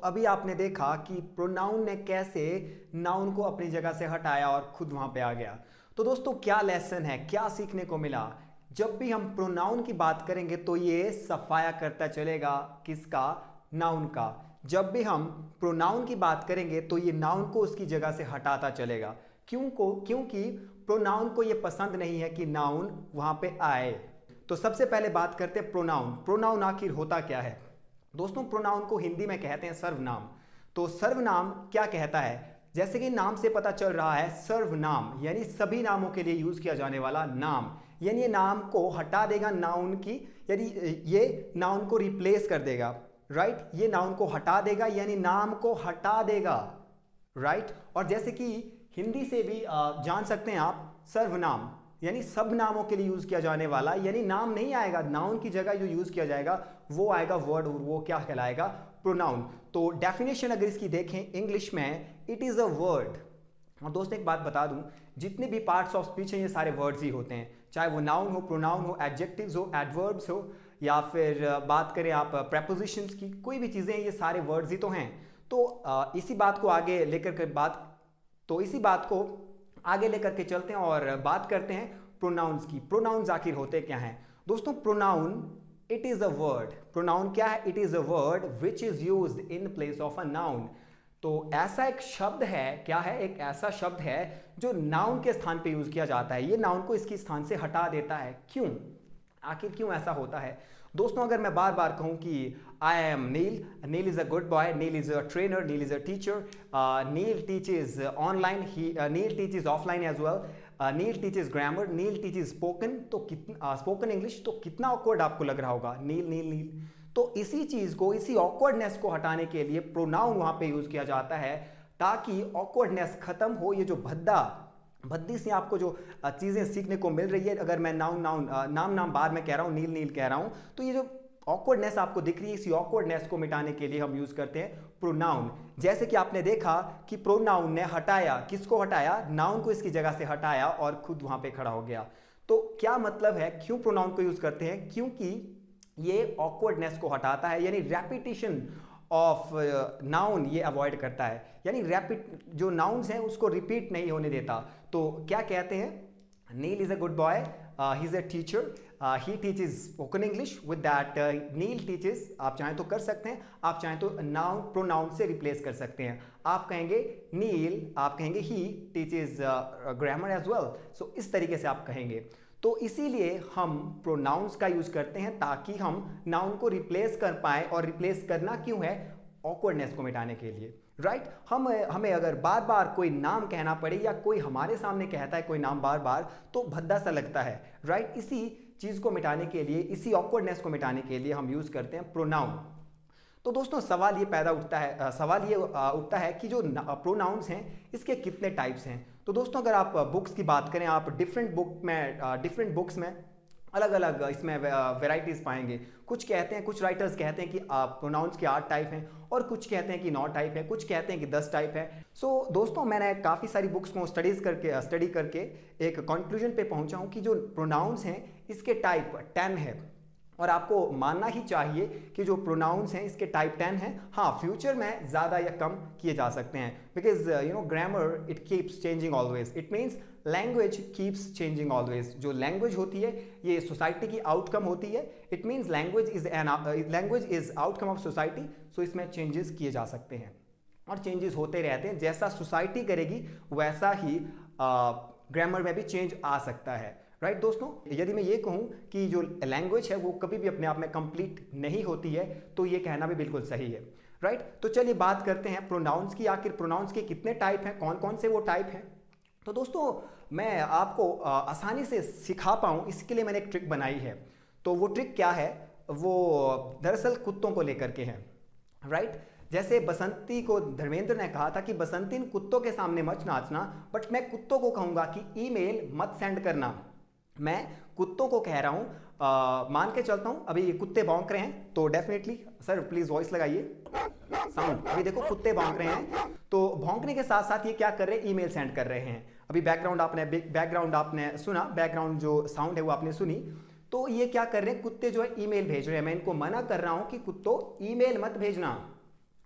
अभी आपने देखा कि प्रोनाउन ने कैसे नाउन को अपनी जगह से हटाया और खुद वहां पे आ गया। तो दोस्तों क्या लेसन है, क्या सीखने को मिला? जब भी हम प्रोनाउन की बात करेंगे तो ये सफाया करता चलेगा किसका? नाउन का। जब भी हम प्रोनाउन की बात करेंगे तो ये नाउन को उसकी जगह से हटाता चलेगा। क्योंकि प्रोनाउन को ये पसंद नहीं है कि नाउन वहां पे आए। तो सबसे पहले बात करते हैं प्रोनाउन। प्रोनाउन आखिर होता क्या है? दोस्तों प्रोनाउन को हिंदी में कहते हैं सर्वनाम। तो सर्वनाम क्या कहता है? जैसे कि नाम से पता चल रहा है, सर्वनाम यानी सभी नामों के लिए यूज किया जाने वाला नाम, यानी ये नाम को हटा देगा नाउन की, यानी ये नाउन को रिप्लेस कर देगा। राइट, ये नाउन को हटा देगा यानी नाम को हटा देगा। राइट, और जैसे कि हिंदी से भी जान सकते हैं आप, सर्वनाम यानी सब नामों के लिए यूज किया जाने वाला, यानी नाम नहीं आएगा, नाउन की जगह जो यूज किया जाएगा वो आएगा वर्ड, और वो क्या कहलाएगा? प्रोनाउन। तो डेफिनेशन अगर इसकी देखें इंग्लिश में, इट इज अ वर्ड। और दोस्तों एक बात बता दूं, जितने भी पार्ट्स ऑफ स्पीच हैं ये सारे वर्ड्स ही होते हैं, चाहे वो नाउन हो, प्रोनाउन हो, एडजेक्टिव्स हो, एडवर्ब्स हो, या फिर बात करें आप प्रेपोजिशंस की, कोई भी चीजें, ये सारे वर्ड्स ही तो हैं। तो इसी बात को आगे लेकर के चलते हैं और बात करते हैं प्रोनाउंस की। प्रोनाउंस आखिर होते क्या हैं? दोस्तों pronoun it is a word. Pronoun क्या है? It is a word which is used in place of a noun. तो ऐसा एक शब्द है, क्या है? एक ऐसा शब्द है जो नाउन के स्थान पे यूज किया जाता है। ये नाउन को इसके स्थान से हटा देता है। क्यों? आखिर क्यों ऐसा होता है? दोस्तों अगर मैं बार बार कहूं कि I am Neel, Neel is a good boy, Neel is a trainer, Neel is a teacher, Neel teaches online, Neel teaches offline as well, Neel teaches grammar, Neel teaches spoken, तो कितना स्पोकन इंग्लिश, तो कितना ऑकवर्ड आपको लग रहा होगा, नील नील नील। तो इसी चीज को, इसी ऑकवर्डनेस को हटाने के लिए प्रोनाउन वहां पे यूज किया जाता है, ताकि ऑकवर्डनेस खत्म हो। ये जो भद्दी से आपको जो चीजें सीखने को मिल रही है, अगर मैं नाम बाद में कह रहा हूं, नील नील कह रहा हूं, तो ये जो ऑकवर्डनेस आपको दिख रही है, इसी ऑकवर्डनेस को मिटाने के लिए हम यूज करते हैं प्रोनाउन। जैसे कि आपने देखा कि प्रोनाउन ने हटाया, किसको हटाया? नाउन को इसकी जगह से हटाया और खुद वहां पे खड़ा हो गया। तो क्या मतलब है, क्यों प्रोनाउन को यूज करते हैं? क्योंकि ये ऑकवर्डनेस को हटाता है, यानी रेपिटेशन ऑफ नाउन ये अवॉइड करता है, यानी जो नाउन्स हैं उसको रिपीट नहीं होने देता। तो क्या कहते हैं? Neil is a good boy, he is a teacher, he teaches spoken English, with that Neil teaches, आप चाहें तो कर सकते हैं, आप चाहें तो नाउन प्रोनाउन से रिप्लेस कर सकते हैं। आप कहेंगे नील, आप कहेंगे ही टीचेज ग्रामर एज वेल। सो इस तरीके से आप कहेंगे। तो इसीलिए हम प्रोनाउंस का यूज करते हैं ताकि हम नाउन को रिप्लेस कर पाए। और रिप्लेस करना क्यों है? ऑकवर्डनेस को मिटाने के लिए। राइट, हमें अगर बार बार कोई नाम कहना पड़े या कोई हमारे सामने कहता है कोई नाम बार बार, तो भद्दा सा लगता है। राइट, इसी चीज को मिटाने के लिए, इसी ऑकवर्डनेस को मिटाने के लिए हम यूज करते हैं प्रोनाउन। तो दोस्तों सवाल ये उठता है कि जो प्रोनाउंस हैं इसके कितने टाइप्स हैं। तो दोस्तों अगर आप बुक्स की बात करें, आप डिफरेंट बुक्स में अलग अलग इसमें वेराइटीज पाएंगे। कुछ राइटर्स कहते हैं कि प्रोनाउंस के 8 टाइप हैं, और कुछ कहते हैं कि 9 टाइप है, कुछ कहते हैं कि 10 टाइप है। सो दोस्तों मैंने काफ़ी सारी बुक्स को स्टडी करके एक कंक्लूजन पे पहुंचा हूं कि जो प्रोनाउंस हैं इसके टाइप 10 है, और आपको मानना ही चाहिए कि जो प्रोनाउंस हैं इसके टाइप 10 हैं। हाँ, फ्यूचर में ज़्यादा या कम किए जा सकते हैं, because grammar it keeps changing always, it means language keeps changing always. जो लैंग्वेज होती है ये सोसाइटी की आउटकम होती है, it means language is outcome of society. So इसमें चेंजेस किए जा सकते हैं और चेंजेस होते रहते हैं। जैसा सोसाइटी करेगी वैसा ही ग्रामर में भी चेंज आ सकता है। राइट दोस्तों, यदि मैं ये कहूं कि जो लैंग्वेज है वो कभी भी अपने आप में कंप्लीट नहीं होती है, तो ये कहना भी बिल्कुल सही है। राइट, तो चलिए बात करते हैं प्रोनाउंस की। आखिर प्रोनाउंस के कितने टाइप हैं, कौन कौन से वो टाइप हैं? तो दोस्तों मैं आपको आसानी से सिखा पाऊं इसके लिए मैंने एक ट्रिक बनाई है। तो वो ट्रिक क्या है? वो दरअसल कुत्तों को लेकर के है। राइट, जैसे बसंती को धर्मेंद्र ने कहा था कि बसंती इन कुत्तों के सामने मत नाचना, बट मैं कुत्तों को कहूंगा कि ईमेल मत सेंड करना। मैं कुत्तों को कह रहा हूं, मान के चलता हूं अभी कुत्ते भौंक रहे हैं, तो डेफिनेटली सर प्लीज वॉइस लगाइए, साउंड। अभी देखो कुत्ते भौंक रहे हैं, तो भौंकने के साथ साथ ये क्या कर रहे हैं? ईमेल सेंड कर रहे हैं। अभी बैकग्राउंड आपने सुना, बैकग्राउंड जो साउंड है वो आपने सुनी। तो ये क्या कर रहे हैं? कुत्ते जो है ईमेल भेज रहे हैं। मैं इनको मना कर रहा हूं कि कुत्तों ईमेल मत भेजना।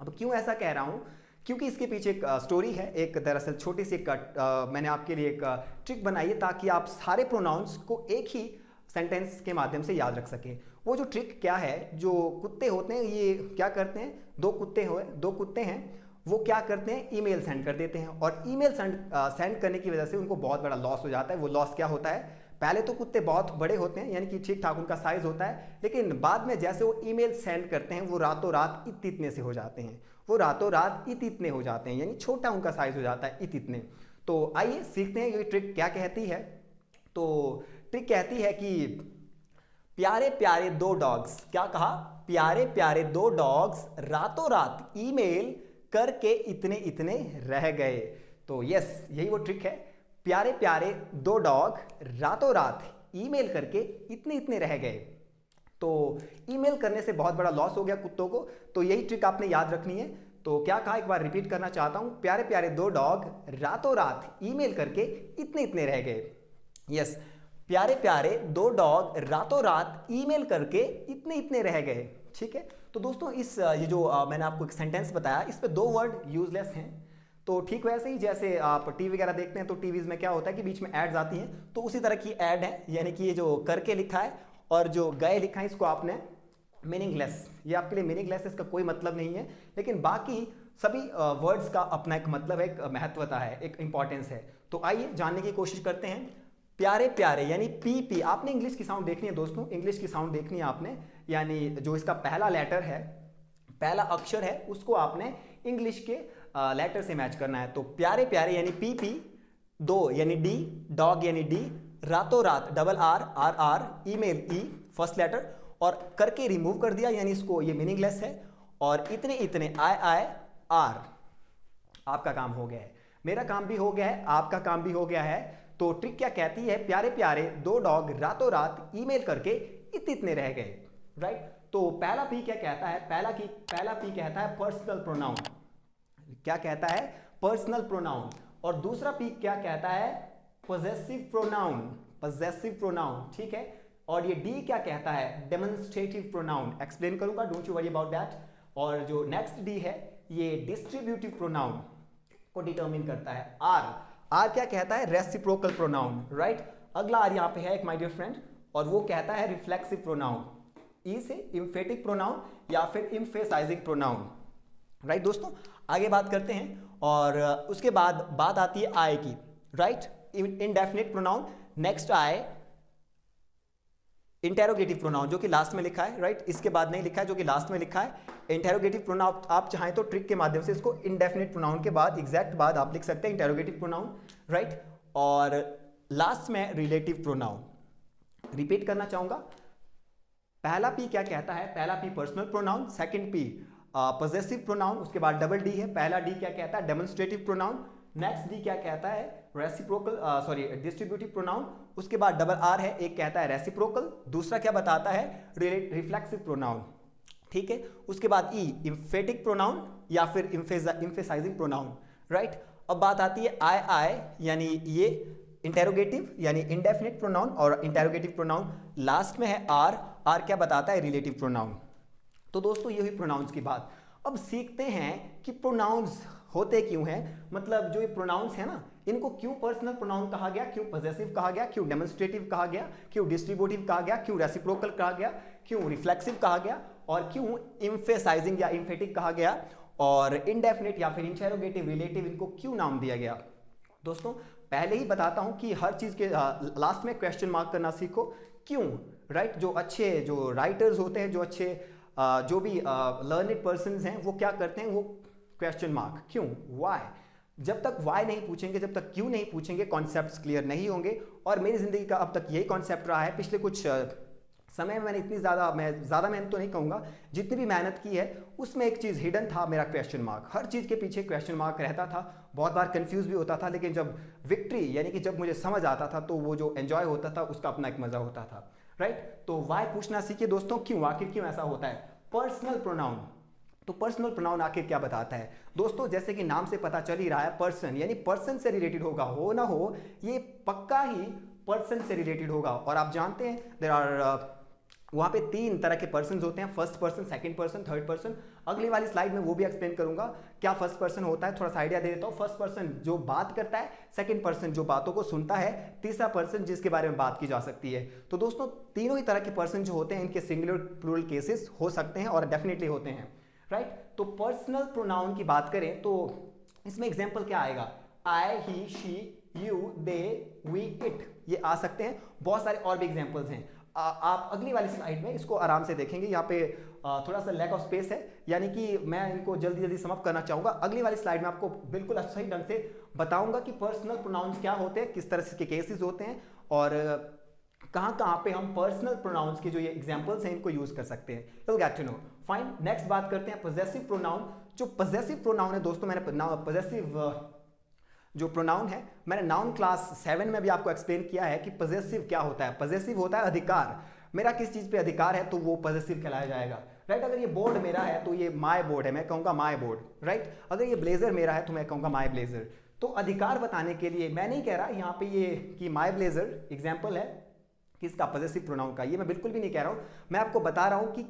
अब क्यों ऐसा कह रहा हूँ, क्योंकि इसके पीछे एक स्टोरी है, एक दरअसल छोटी सी मैंने आपके लिए एक ट्रिक बनाई है ताकि आप सारे प्रोनाउंस को एक ही सेंटेंस के माध्यम से याद रख सकें। वो जो ट्रिक क्या है, जो कुत्ते होते हैं ये क्या करते हैं, दो कुत्ते हैं, वो क्या करते हैं, ईमेल सेंड कर देते हैं, और ईमेल सेंड करने की वजह से उनको बहुत बड़ा लॉस हो जाता है। वो लॉस क्या होता है, पहले तो कुत्ते बहुत बड़े होते हैं, यानी कि ठीक ठाक उनका साइज होता है, लेकिन बाद में जैसे वो ईमेल सेंड करते हैं वो रातों रात इतने से हो जाते हैं, वो रातों रात इतने हो जाते हैं, यानी छोटा उनका साइज हो जाता है इतने। तो आइए सीखते हैं ये ट्रिक क्या कहती है। तो ट्रिक कहती है कि प्यारे प्यारे दो डॉग्स, क्या कहा, प्यारे प्यारे दो डॉग्स रातों रात ईमेल करके इतने इतने रह गए। तो यस, यही वो ट्रिक है, प्यारे प्यारे दो डॉग रातों रात ईमेल करके इतने इतने रह गए। तो ईमेल करने से बहुत बड़ा लॉस हो गया कुत्तों को, तो यही ट्रिक आपने याद रखनी है। तो क्या कहा, एक बार रिपीट करना चाहता हूं, प्यारे प्यारे दो डॉग रातों रात ईमेल करके इतने इतने रह गए। यस, प्यारे प्यारे दो डॉग रातों रात ईमेल करके इतने इतने रह गए। ठीक है, तो दोस्तों इस ये जो मैंने आपको एक सेंटेंस बताया, इस पे दो वर्ड यूजलेस हैं। तो ठीक वैसे ही जैसे आप टीवी वगैरह देखते हैं तो टीवीज में क्या होता है कि बीच में एड्स आती हैं, तो उसी तरह की एड है, यानी कि ये जो करके लिखा है और जो गए लिखा है इसको आपने मीनिंगलेस, ये आपके लिए मीनिंगलेस, इसका कोई मतलब नहीं है, लेकिन बाकी सभी वर्ड्स का अपना एक मतलब है, एक महत्वता है, एक इंपॉर्टेंस है। तो आइए जानने की कोशिश करते हैं। प्यारे प्यारे यानी पी, आपने इंग्लिश की साउंड देखनी है दोस्तों, इंग्लिश की साउंड देखनी है आपने, यानी जो इसका पहला लेटर है, पहला अक्षर है, उसको आपने इंग्लिश के लेटर से मैच करना है। तो प्यारे प्यारे यानी पी, दो यानी डी, डॉग यानी डी, रातों रात double R R R, email E first letter, और करके रिमूव कर दिया यानी इसको ये मीनिंगलेस है, और इतने इतने आई आई आर। आपका काम हो गया है, मेरा काम भी हो गया है, आपका काम भी हो गया है। तो ट्रिक क्या कहती है, प्यारे प्यारे दो डॉग रातों रात ईमेल करके इतने रह गए। राइट, तो पहला पी क्या कहता है, पहला पी कहता है पर्सनल प्रोनाउन, क्या कहता है, पर्सनल प्रोनाउन, और दूसरा पी क्या कहता है, पॉजेसिव प्रोनाउन, ठीक है, और ये डी क्या कहता है, डेमोन्स्ट्रेटिव प्रोनाउन, एक्सप्लेन करूंगा, don't you worry about that. और जो नेक्स्ट डी है ये डिस्ट्रीब्यूटिव प्रोनाउन को डिटरमिन करता है। आर क्या कहता है, रेसिप्रोकल प्रोनाउन। राइट, अगला आर यहाँ पे है एक माय डियर फ्रेंड, और वो कहता है रिफ्लेक्सिव प्रोनाउन, ई से इम्फेटिक प्रोनाउन या फिर इम्फेसाइजिंग प्रोनाउन। राइट दोस्तों, आगे बात करते हैं, और उसके बाद बात आती है आई की। राइट, इंडेफिनिट प्रोनाउन, नेक्स्ट आए इंटेरोगेटिव प्रोनाउन जो कि लास्ट में लिखा है। राइट, इसके बाद नहीं लिखा है, जो कि लास्ट में लिखा है इंटेरोगेटिव प्रोनाउन। आप चाहें तो ट्रिक के माध्यम से इसको इंडेफिनिट प्रोनाउन के बाद एग्जैक्ट बाद आप लिख सकते हैं इंटेरोगेटिव प्रोनाउन। राइट, और लास्ट में रिलेटिव प्रोनाउन। रिपीट करना चाहूंगा, पहला पी क्या कहता है, पहला P personal pronoun, second P possessive pronoun, उसके बाद डबल डी है, पहला डी क्या कहता है, डेमोन्स्ट्रेटिव प्रोनाउन, नेक्स्ट डी क्या कहता है, डिस्ट्रीब्यूटिव प्रोनाउन, उसके बाद डबल आर है, एक कहता है रेसिप्रोकल, दूसरा क्या बताता है, रिफ्लेक्सिव प्रोनाउन। ठीक है, उसके बाद ई इम्फेटिक प्रोनाउन या फिर इम्फेसाइजिंग प्रोनाउन। राइट, अब बात आती है आई यानी ये इंटेरोगेटिव यानी इंडेफिनिट प्रोनाउन और इंटेरोगेटिव प्रोनाउन, लास्ट में है आर क्या बताता है, रिलेटिव प्रोनाउन। तो दोस्तों ये हुई प्रोनाउंस की बात। अब सीखते हैं कि प्रोनाउंस होते क्यों हैं, मतलब जो ये प्रोनाउंस है ना, इनको क्यों पर्सनल प्रोनाउन कहा गया, क्यों पॉजेसिव कहा गया, क्यों डेमोन्स्ट्रेटिव कहा गया, क्यों डिस्ट्रीब्यूटिव कहा गया, क्यों रेसिप्रोकल कहा गया, क्यों रिफ्लेक्सिव कहा गया, और क्यों इम्फेसाइजिंग या इम्फेटिक कहा गया, और इंडेफिनिट या फिर इंटेरोगेटिव, रिलेटिव, इनको क्यों नाम दिया गया। दोस्तों पहले ही बताता हूं कि हर चीज के लास्ट में क्वेश्चन मार्क करना सीखो, क्यों। राइट, जो अच्छे जो राइटर्स होते हैं, जो अच्छे जो भी लर्नेड पर्सन्स हैं, वो क्या करते हैं, वो क्वेश्चन मार्क, क्यों, वाई। जब तक वाई नहीं पूछेंगे, जब तक क्यों नहीं पूछेंगे, कॉन्सेप्ट्स क्लियर नहीं होंगे। और मेरी जिंदगी का अब तक यही कॉन्सेप्ट रहा है, पिछले कुछ समय में मैंने इतनी ज़्यादा मेहनत तो नहीं कहूँगा, जितनी भी मेहनत की है उसमें एक चीज़ हिडन था, मेरा क्वेश्चन मार्क। हर चीज़ के पीछे क्वेश्चन मार्क रहता था, बहुत बार कंफ्यूज भी होता था, लेकिन जब विक्ट्री यानी कि जब मुझे समझ आता था तो वो जो एंजॉय होता था उसका अपना एक मज़ा होता था। राइट, तो वाई पूछना सीखिए दोस्तों, क्यों, आखिर क्यों ऐसा होता है। पर्सनल प्रोनाउन, तो पर्सनल प्रोनाउन आखिर क्या बताता है दोस्तों, जैसे कि नाम से पता चल ही रहा है, पर्सन यानी पर्सन से रिलेटेड होगा, हो ना हो ये पक्का ही पर्सन से रिलेटेड होगा। और आप जानते हैं देयर आर वहाँ पे तीन तरह के पर्सन होते हैं, first person, second person, third person. अगली वाली स्लाइड में वो भी एक्सप्लेन करूंगा क्या फर्स्ट पर्सन होता है, थोड़ा सा आइडिया दे देता हूं। फर्स्ट पर्सन जो बात करता है, सेकंड पर्सन जो बातों को सुनता है, तीसरा पर्सन जिसके बारे में बात की जा सकती है। तो दोस्तों तीनों ही तरह के पर्सन जो होते हैं इनके सिंगुलर प्लूरल केसेस हो सकते हैं और डेफिनेटली होते हैं, राइट। तो पर्सनल प्रोनाउन की बात करें तो इसमें एग्जाम्पल क्या आएगा, I, he, she, you, they, we, it, ये आ सकते हैं। बहुत सारे और भी एग्जाम्पल्स हैं। आप अगली वाली स्लाइड में इसको आराम से देखेंगे। यहाँ पे थोड़ा सा लैक ऑफ स्पेस है, यानी कि मैं इनको जल्दी जल्दी समाप्त करना चाहूंगा। अगली वाली स्लाइड में आपको बिल्कुल सही ढंग से बताऊंगा कि पर्सनल प्रोनाउंस क्या होते हैं, किस तरह के केसेस होते हैं और कहाँ कहाँ पे हम पर्सनल प्रोनाउंस के जो ये एग्जांपल्स हैं इनको यूज कर सकते हैं। You will get to know. Fine, next बात करते हैं पॉजेसिव प्रोनाउन। जो पॉजेसिव प्रोनाउन है दोस्तों, मैंने पॉजेसिव जो प्रोनाउन है मैंने नाउन क्लास 7 में भी आपको एक्सप्लेन किया है कि पॉजेसिव क्या होता है। पॉजेसिव होता है अधिकार, मेरा किस चीज पे अधिकार है तो वो पॉजेसिव कहलाया जाएगा, राइट। अगर ये बोर्ड मेरा है तो ये माय बोर्ड है, मैं कहूंगा माय बोर्ड, राइट। अगर ये ब्लेजर मेरा है तो मैं कहूंगा माय ब्लेजर। तो अधिकार बताने के लिए मैं नहीं कह रहा यहाँ पे ये कि माय ब्लेजर एग्जाम्पल है किसका, पॉजेसिव प्रोनाउन का, ये मैं बिल्कुल भी नहीं कह रहा हूं। मैं आपको बता रहा हूं कि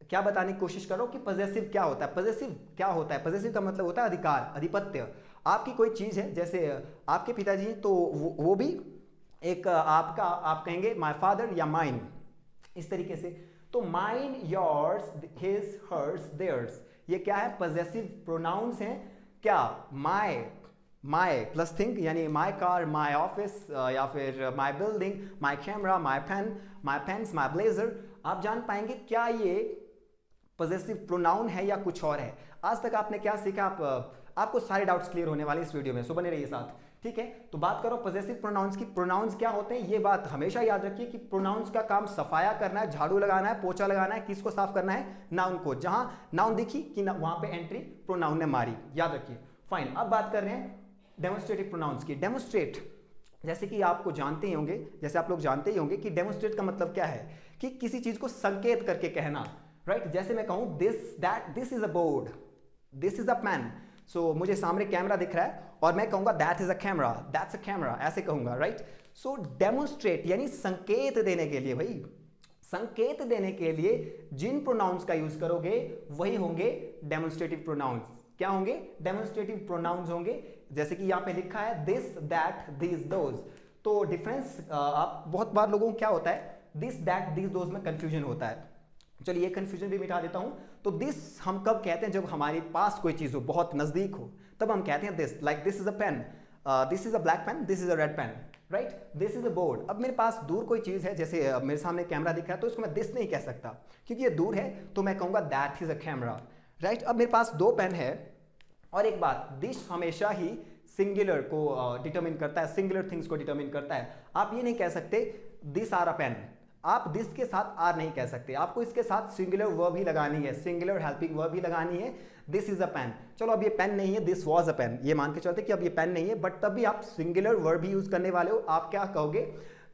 क्या बताने की कोशिश कर रहा हूं कि पॉजेसिव क्या होता है। पॉजेसिव क्या होता है, पॉजेसिव का मतलब होता है अधिकार, आधिपत्य। आपकी कोई चीज है, जैसे आपके पिताजी, तो वो भी एक आपका, आप कहेंगे माय फादर या माइन, इस तरीके से। तो mine, yours, his, hers, theirs, ये क्या है, पॉजेसिव प्रोनाउंस हैं। क्या, माय प्लस थिंग, यानी माय कार, माय ऑफिस, या फिर my building, my camera, my pen, my pens, my blazer. आप जान पाएंगे क्या ये पॉजेसिव प्रोनाउन है या कुछ और है। आज तक आपने क्या सीखा, आपको सारे डाउट्स क्लियर होने वाले इस वीडियो में, सो बने रहिए साथ, ठीक है। तो बात करो पॉजेसिव प्रोनाउंस की। प्रोनाउंस क्या होते हैं, ये बात हमेशा याद रखिए कि प्रोनाउंस का काम सफाया करना है, झाड़ू लगाना है, पोछा लगाना है। किसको साफ करना है, नाउन को। जहां नाउन दिखी कि वहां पे एंट्री प्रोनाउन ने मारी, याद रखिए। फाइन, अब बात कर रहे हैं डेमोन्स्ट्रेटिव प्रोनाउंस की। डेमोन्स्ट्रेट, जैसे कि आपको जानते ही होंगे, जैसे आप लोग जानते ही होंगे कि डेमोन्स्ट्रेट का मतलब क्या है, कि किसी चीज को संकेत करके कहना, राइट। जैसे मैं कहूं this is a board, this is a pen. So मुझे सामने कैमरा दिख रहा है और मैं कहूंगा that is a camera, that's a camera, ऐसे कहूंगा, राइट। सो डेमोन्स्ट्रेट यानी संकेत देने के लिए, भाई संकेत देने के लिए जिन प्रोनाउंस का यूज करोगे वही होंगे डेमोन्स्ट्रेटिव प्रोनाउंस। क्या होंगे, डेमोन्स्ट्रेटिव प्रोनाउंस होंगे। जैसे कि यहाँ पे लिखा है दिस, दैट, दिस, दोज। तो डिफरेंस आप बहुत बार लोगों को क्या होता है, दिस, दैट, दिस, दोज में कंफ्यूजन होता है। चलिए ये कंफ्यूजन भी मिटा देता हूं। तो दिस हम कब कहते हैं, जब हमारे पास कोई चीज हो, बहुत नजदीक हो, तब हम कहते हैं this. Like this is a pen, this is a black pen, this is a red pen, right. This is a board. अब मेरे पास दूर कोई चीज है, जैसे मेरे सामने कैमरा दिख रहा है, तो इसको मैं दिस नहीं कह सकता क्योंकि ये दूर है, तो मैं कहूंगा that is a camera, right. अब मेरे पास दो पेन है, और एक बात, दिस हमेशा ही सिंगुलर को डिटरमिन करता है, सिंगुलर थिंग्स को डिटरमिन करता है। आप ये नहीं कह सकते दिस आर अ पेन, आप दिस के साथ आर नहीं कह सकते, आपको इसके साथ सिंगुलर वर्ब ही लगानी है, सिंगुलर हेल्पिंग वर्ब ही लगानी है। दिस इज अ पेन, चलो अब ये पेन नहीं है, दिस वाज अ पेन, ये मान के चलते कि अब ये पेन नहीं है, बट तब भी आप सिंगुलर वर्ब ही यूज करने वाले हो। आप क्या कहोगे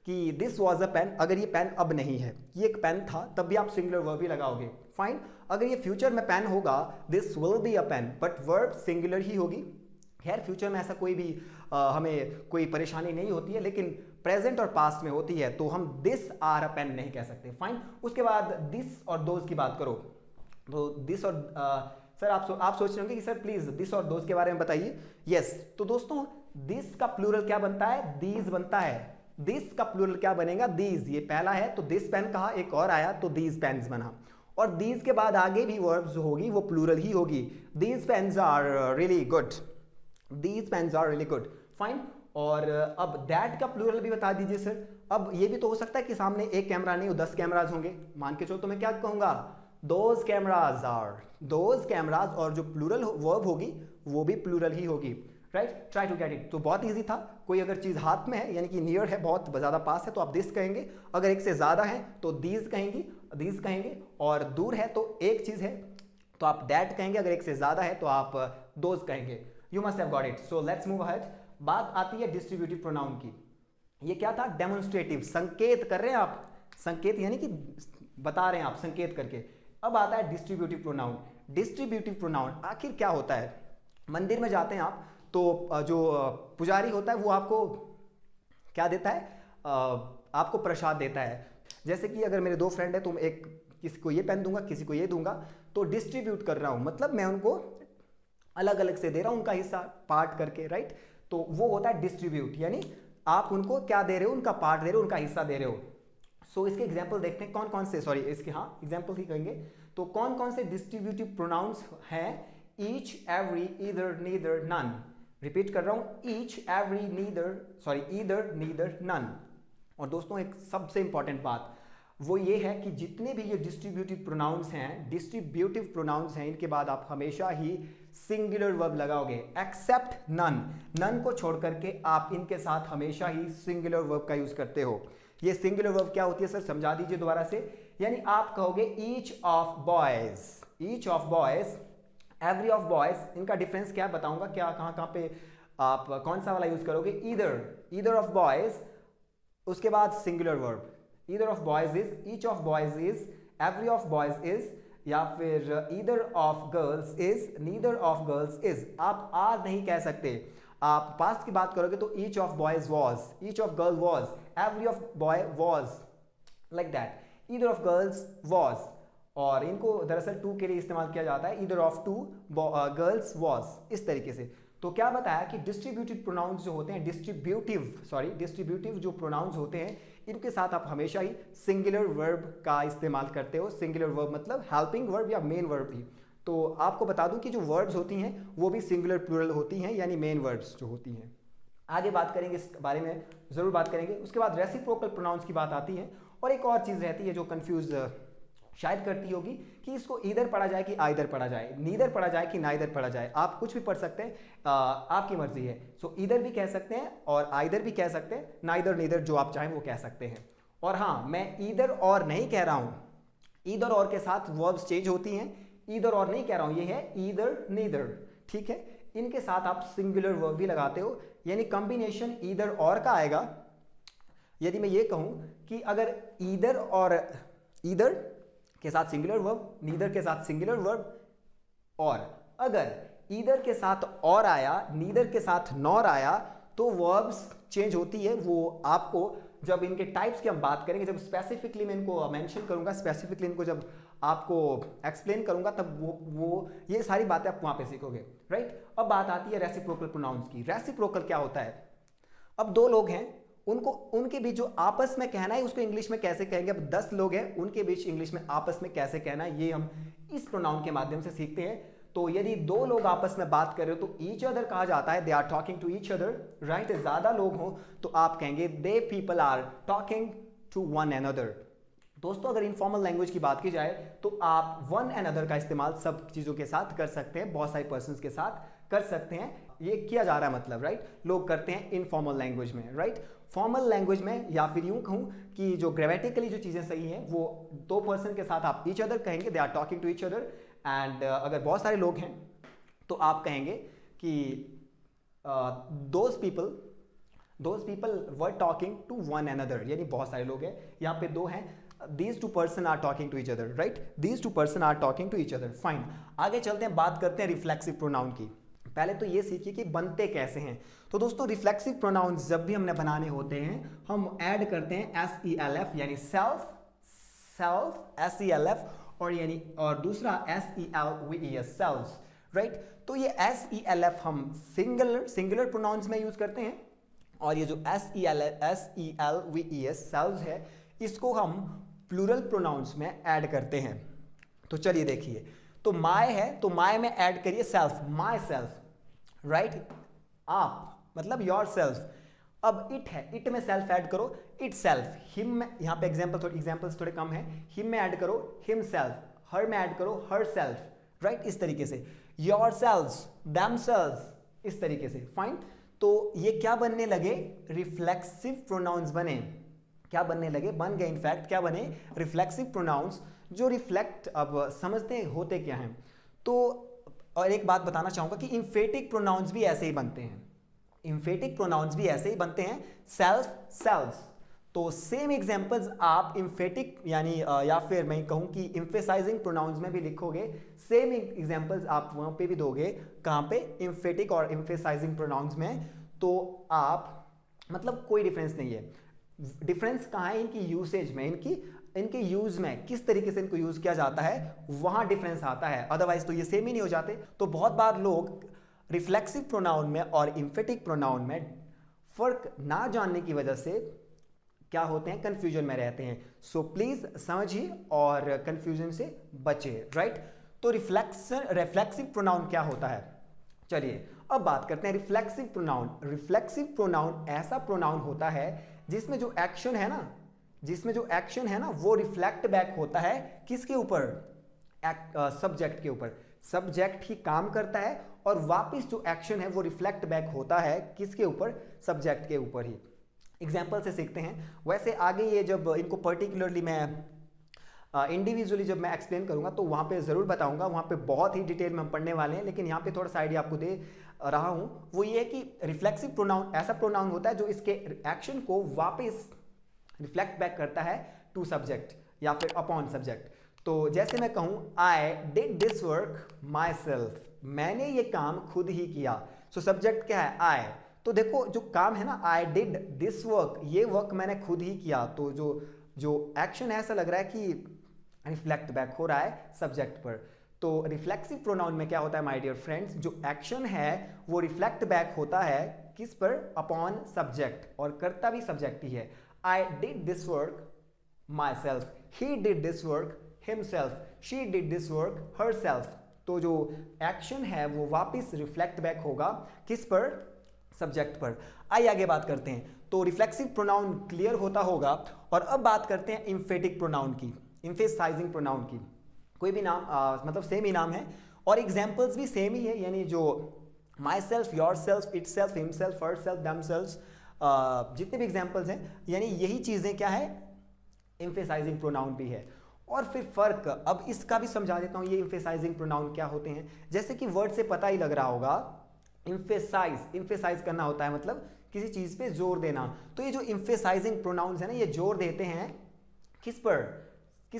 कि दिस वाज अ पेन, अगर ये पेन अब नहीं है, ये एक पेन था, तब भी आप सिंगुलर वर्ब ही लगाओगे। फाइन, अगर ये फ्यूचर में पेन होगा, this will be a pen, but verb singular ही होगी। खैर फ्यूचर में ऐसा कोई भी हमें कोई परेशानी नहीं होती है, लेकिन प्रेजेंट और पास्ट में होती है, तो हम दिस आर अ पेन नहीं कह सकते। फाइन, उसके बाद दिस और दोज की बात करो, तो दिस और सर आप सोच रहे होंगे कि सर प्लीज दिस और दोज के बारे में बताइए। यस, तो दोस्तों दिस का प्लूरल क्या बनता है, दीज बनता है। दिस का प्लूरल क्या बनेगा, दीज। ये पहला है तो दिस पेन कहा, एक और आया तो दीज पेन्स बना, और दीज के बाद आगे भी वर्ब्स होगी वो प्लूरल ही होगी। These pens are really good, these pens are really good. Fine, और अब दैट का प्लूरल भी बता दीजिए सर। अब ये भी तो हो सकता है कि सामने एक कैमरा नहीं हो, 10 कैमराज होंगे, मान के चलो, तो मैं क्या कहूंगा, those cameras are, those cameras, और जो प्लूरल वर्ब होगी वो भी प्लूरल ही होगी, right. Try to get it. तो बहुत इजी था, कोई अगर चीज हाथ में है यानी कि नियर है, बहुत ज्यादा पास है, तो आप दिस कहेंगे, अगर एक से ज्यादा है तो दीज कहेंगी, दीज कहेंगे, और दूर है तो एक चीज है तो आप दैट कहेंगे, अगर एक से ज्यादा है तो आप दोज कहेंगे। You must have got it. So let's move ahead. बात आती है डिस्ट्रीब्यूटिव प्रोनाउन की। ये क्या था, डेमोन्स्ट्रेटिव, संकेत कर रहे हैं आप, संकेत यानी कि बता रहे हैं आप संकेत करके। अब आता है डिस्ट्रीब्यूटिव प्रोनाउन। डिस्ट्रीब्यूटिव प्रोनाउन आखिर क्या होता है, मंदिर में जाते हैं आप, तो जो पुजारी होता है वो आपको क्या देता है, आपको प्रसाद देता है। जैसे कि अगर मेरे दो फ्रेंड है, तो एक किसी को ये पेन दूंगा, किसी को ये दूंगा, तो डिस्ट्रीब्यूट कर रहा हूं मतलब मैं उनको अलग अलग से दे रहा हूं, उनका हिस्सा पार्ट करके, राइट। तो वो होता है डिस्ट्रीब्यूट, यानी आप उनको क्या दे रहे हो, उनका पार्ट दे रहे हो, उनका हिस्सा दे रहे हो। सो इसके एग्जाम्पल देखते हैं कौन कौन से, सॉरी इसके हाँ एग्जाम्पल ही कहेंगे। तो कौन कौन से डिस्ट्रीब्यूटिव प्रोनाउंस हैं, each, every, either, neither, none. Repeat कर रहा हूं, each, every, neither, sorry either, neither, none. और दोस्तों एक सबसे इंपॉर्टेंट बात वो ये है कि जितने भी ये डिस्ट्रीब्यूटिव प्रोनाउंस हैं, डिस्ट्रीब्यूटिव प्रोनाउंस हैं, इनके बाद आप हमेशा ही सिंगुलर वर्ब लगाओगे, एक्सेप्ट नन। नन को छोड़ करके आप इनके साथ हमेशा ही सिंगुलर वर्ब का यूज करते हो। ये सिंगुलर वर्ब क्या होती है सर, समझा दीजिए दोबारा से। यानी आप कहोगे each of boys, each of boys, every of boys, इनका डिफरेंस क्या बताऊंगा, क्या कहां पे आप कौन सा वाला यूज करोगे, ईदर, ईदर ऑफ बॉयज, उसके बाद singular verb, either of boys is, each of boys is, every of boys is, या फिर either of girls is, neither of girls is. आप आर नहीं कह सकते। आप पास्ट की बात करोगे तो each of boys was, each of girl was, every of boy was, like that, either of girls was. और इनको दरअसल टू के लिए इस्तेमाल किया जाता है, either of two girls was, इस तरीके से। तो क्या बताया कि डिस्ट्रीब्यूटिव प्रोनाउंस जो होते हैं, डिस्ट्रीब्यूटिव जो प्रोनाउंस होते हैं, इनके साथ आप हमेशा ही सिंगुलर वर्ब का इस्तेमाल करते हो। सिंगुलर वर्ब मतलब हेल्पिंग वर्ब या मेन वर्ब भी। तो आपको बता दूं कि जो वर्ब्स होती हैं वो भी सिंगुलर प्लूरल होती हैं, यानी मेन वर्ब्स जो होती हैं। आगे बात करेंगे इस बारे में, जरूर बात करेंगे। उसके बाद रेसिप्रोकल प्रोनाउंस की बात आती है। और एक और चीज रहती है जो कंफ्यूज शायद करती होगी कि इसको ईदर पढ़ा जाए कि आइदर पढ़ा जाए, नीदर पढ़ा जाए कि नाइदर पढ़ा जाए। आप कुछ भी पढ़ सकते हैं, आपकी मर्जी है। सो ईदर भी कह सकते हैं और आइदर भी कह सकते हैं, नाइदर नीदर जो आप चाहें वो कह सकते हैं। और हाँ, मैं ईदर और नहीं कह रहा हूं, ईदर और के साथ वर्ब्स चेंज होती हैं। ईदर और नहीं कह रहा हूं, ये है ईदर नीदर, ठीक है। इनके साथ आप सिंगुलर वर्ब भी लगाते हो, यानी कॉम्बिनेशन ईदर और का आएगा। यदि मैं ये कहूं कि अगर ईदर और ईदर के साथ सिंगुलर वर्ब, नीदर के साथ सिंगुलर वर्ब, और अगर ईदर के साथ और आया, नीदर के साथ नॉर आया, तो वर्ब्स चेंज होती है। वो आपको जब इनके टाइप्स की हम बात करेंगे, जब स्पेसिफिकली मैं इनको मेंशन करूंगा, स्पेसिफिकली इनको जब आपको एक्सप्लेन करूंगा, तब वो ये सारी बातें आप वहां पे सीखोगे, राइट। अब बात आती है रेसिप्रोकल प्रोनाउंस की। रेसिप्रोकल क्या होता है? अब दो लोग हैं, उनको उनके बीच जो आपस में कहना है उसको इंग्लिश में कैसे कहेंगे। अब 10 लोग हैं, उनके बीच इंग्लिश में आपस में कैसे कहना है, ये हम इस प्रोनाउन के माध्यम से सीखते हैं। तो यदि दो लोग आपस में बात कर रहे हो तो ईच अदर कहा जाता है, they are talking to each other, right. ज्यादा लोग हो तो आप कहेंगे they people are talking to one another. दोस्तों अगर इनफॉर्मल लैंग्वेज की बात की जाए तो आप वन अनदर का इस्तेमाल सब चीजों के साथ कर सकते हैं, बहुत सारे पर्सन्स के साथ कर सकते हैं। ये किया जा रहा है मतलब, राइट, लोग करते हैं इनफॉर्मल लैंग्वेज में, राइट। फॉर्मल लैंग्वेज में या फिर यूं कहूं कि जो ग्रामेटिकली जो चीजें सही हैं, वो दो पर्सन के साथ आप ईच अदर कहेंगे, they are talking to each other. And अगर बहुत सारे लोग हैं तो आप कहेंगे कि those people were talking to one another, यानी बहुत सारे लोग हैं, यहाँ पे दो हैं, these two person are talking to each other, right, these two person are talking to each other, fine। आगे चलते हैं, बात करते हैं रिफ्लेक्सिव प्रोनाउन की। पहले तो ये सीखिए कि बनते कैसे हैं। तो दोस्तों रिफ्लेक्सिव प्रोनाउंस जब भी हमने बनाने होते हैं, हम ऐड करते हैं SELF, यानी सेल्फ, SELF, और दूसरा SELVES, सेल्व्स, राइट। तो ये SELF हम सिंगुलर प्रोनाउंस में यूज करते हैं, और ये जो SELVES सेल्व्स है, इसको हम प्लूरल प्रोनाउंस में ऐड करते हैं। तो चलिए देखिए, तो माय है तो माय में ऐड करिए सेल्फ, माय सेल्फ, राइट। आप मतलब योर सेल्फ। अब इट है, इट में सेल्फ ऐड करो, इट सेल्फ। हिम में, यहाँ पे एग्जाम्पल्स थोड़े कम है, हिम में ऐड करो हिम सेल्फ, हर में ऐड करो हर सेल्फ, राइट, इस तरीके से। योर सेल्व्स, देम सेल्व्स, इस तरीके से, फाइन। तो ये क्या बनने लगे? रिफ्लेक्सिव प्रोनाउंस बने। क्या बनने लगे? बन गए, इनफैक्ट क्या बने? रिफ्लेक्सिव प्रोनाउंस, जो रिफ्लेक्ट, अब समझते हैं होते क्या हैं। तो और एक बात बताना चाहूंगा कि इम्फेटिक प्रोनाउंस भी ऐसे ही बनते हैं, इम्फेटिक प्रोनाउंस भी ऐसे ही बनते हैं, सेल्फ, सेल्व्स। तो सेम एग्जांपल्स आप इम्फेटिक यानी या फिर मैं कहूं कि इम्फेसाइजिंग प्रोनाउंस में भी लिखोगे, सेम एग्जांपल्स आप वहां पे भी दोगे। कहां पे? इम्फेटिक और इम्फेसाइजिंग प्रोनाउंस में। तो आप मतलब कोई डिफरेंस नहीं है। डिफरेंस कहां है? इनकी यूसेज में, इनकी इनके यूज में किस तरीके से इनको यूज किया जाता है वहां डिफरेंस आता है, अदरवाइज तो ये सेम ही नहीं हो जाते। तो बहुत बार लोग रिफ्लेक्सिव प्रोनाउन में और इंफेटिक प्रोनाउन में फर्क ना जानने की वजह से क्या होते हैं, कंफ्यूजन में रहते हैं। सो प्लीज समझिए और कंफ्यूजन से बचिए, राइट। तो रिफ्लेक्सिव प्रोनाउन क्या होता है, चलिए अब बात करते हैं रिफ्लेक्सिव प्रोनाउन। रिफ्लेक्सिव प्रोनाउन ऐसा प्रोनाउन होता है जिसमें जो एक्शन है ना, वो रिफ्लेक्ट बैक होता है किसके ऊपर, सब्जेक्ट के ऊपर। सब्जेक्ट ही काम करता है और वापस जो एक्शन है वो रिफ्लेक्ट बैक होता है किसके ऊपर, सब्जेक्ट के ऊपर ही। एग्जाम्पल से सीखते हैं। वैसे आगे ये जब इनको पर्टिकुलरली मैं इंडिविजुअली जब मैं एक्सप्लेन करूंगा तो वहां पे जरूर बताऊंगा, वहां पे बहुत ही डिटेल में हम पढ़ने वाले हैं, लेकिन यहाँ पे थोड़ा सा आइडिया आपको दे रहा हूं। वो ये है कि रिफ्लेक्सिव प्रोनाउन ऐसा प्रोनाउन होता है जो इसके एक्शन को वापस रिफ्लेक्ट बैक करता है टू सब्जेक्ट या फिर अपॉन सब्जेक्ट। तो जैसे मैं कहूं आई did this work my self, मैंने ये काम खुद ही किया। सो सब्जेक्ट क्या है, आई। तो देखो जो काम है ना, आई डिड दिस वर्क, ये वर्क मैंने खुद ही किया। तो जो एक्शन है ऐसा लग रहा है कि रिफ्लेक्ट बैक हो रहा है सब्जेक्ट पर। तो रिफ्लेक्सिव प्रोनाउन में क्या होता है माय डियर फ्रेंड्स, जो एक्शन है वो रिफ्लेक्ट बैक होता है किस पर, अपॉन सब्जेक्ट, और करता भी सब्जेक्ट ही है। आई did this work my self, he did this work himself, she did this work herself. तो जो एक्शन है वो वापस रिफ्लेक्ट बैक होगा किस पर, सब्जेक्ट पर। आइए आगे बात करते हैं। तो रिफ्लेक्सिव प्रोनाउन क्लियर होता होगा। और अब बात करते हैं इंफेटिक प्रोनाउन की, एम्फेसाइजिंग प्रोनाउन की। कोई भी नाम मतलब सेम ही नाम है और एग्जाम्पल्स भी सेम ही है, यानी जो my self, your self, it self, him self, her self, them self, जितने भी एग्जाम्पल्स हैं, यानी यही चीजें क्या है, एम्फेसाइजिंग प्रोनाउन भी है। और फिर फर्क, अब इसका भी समझा देता हूं, ये एम्फेसाइजिंग प्रोनाउन क्या होते हैं। जैसे कि वर्ड से पता ही लग रहा होगा, एम्फेसाइज करना होता है, मतलब किसी चीज पे जोर देना। तो ये जो एम्फेसाइजिंग प्रोनाउंस है ना, ये जोर देते हैं किस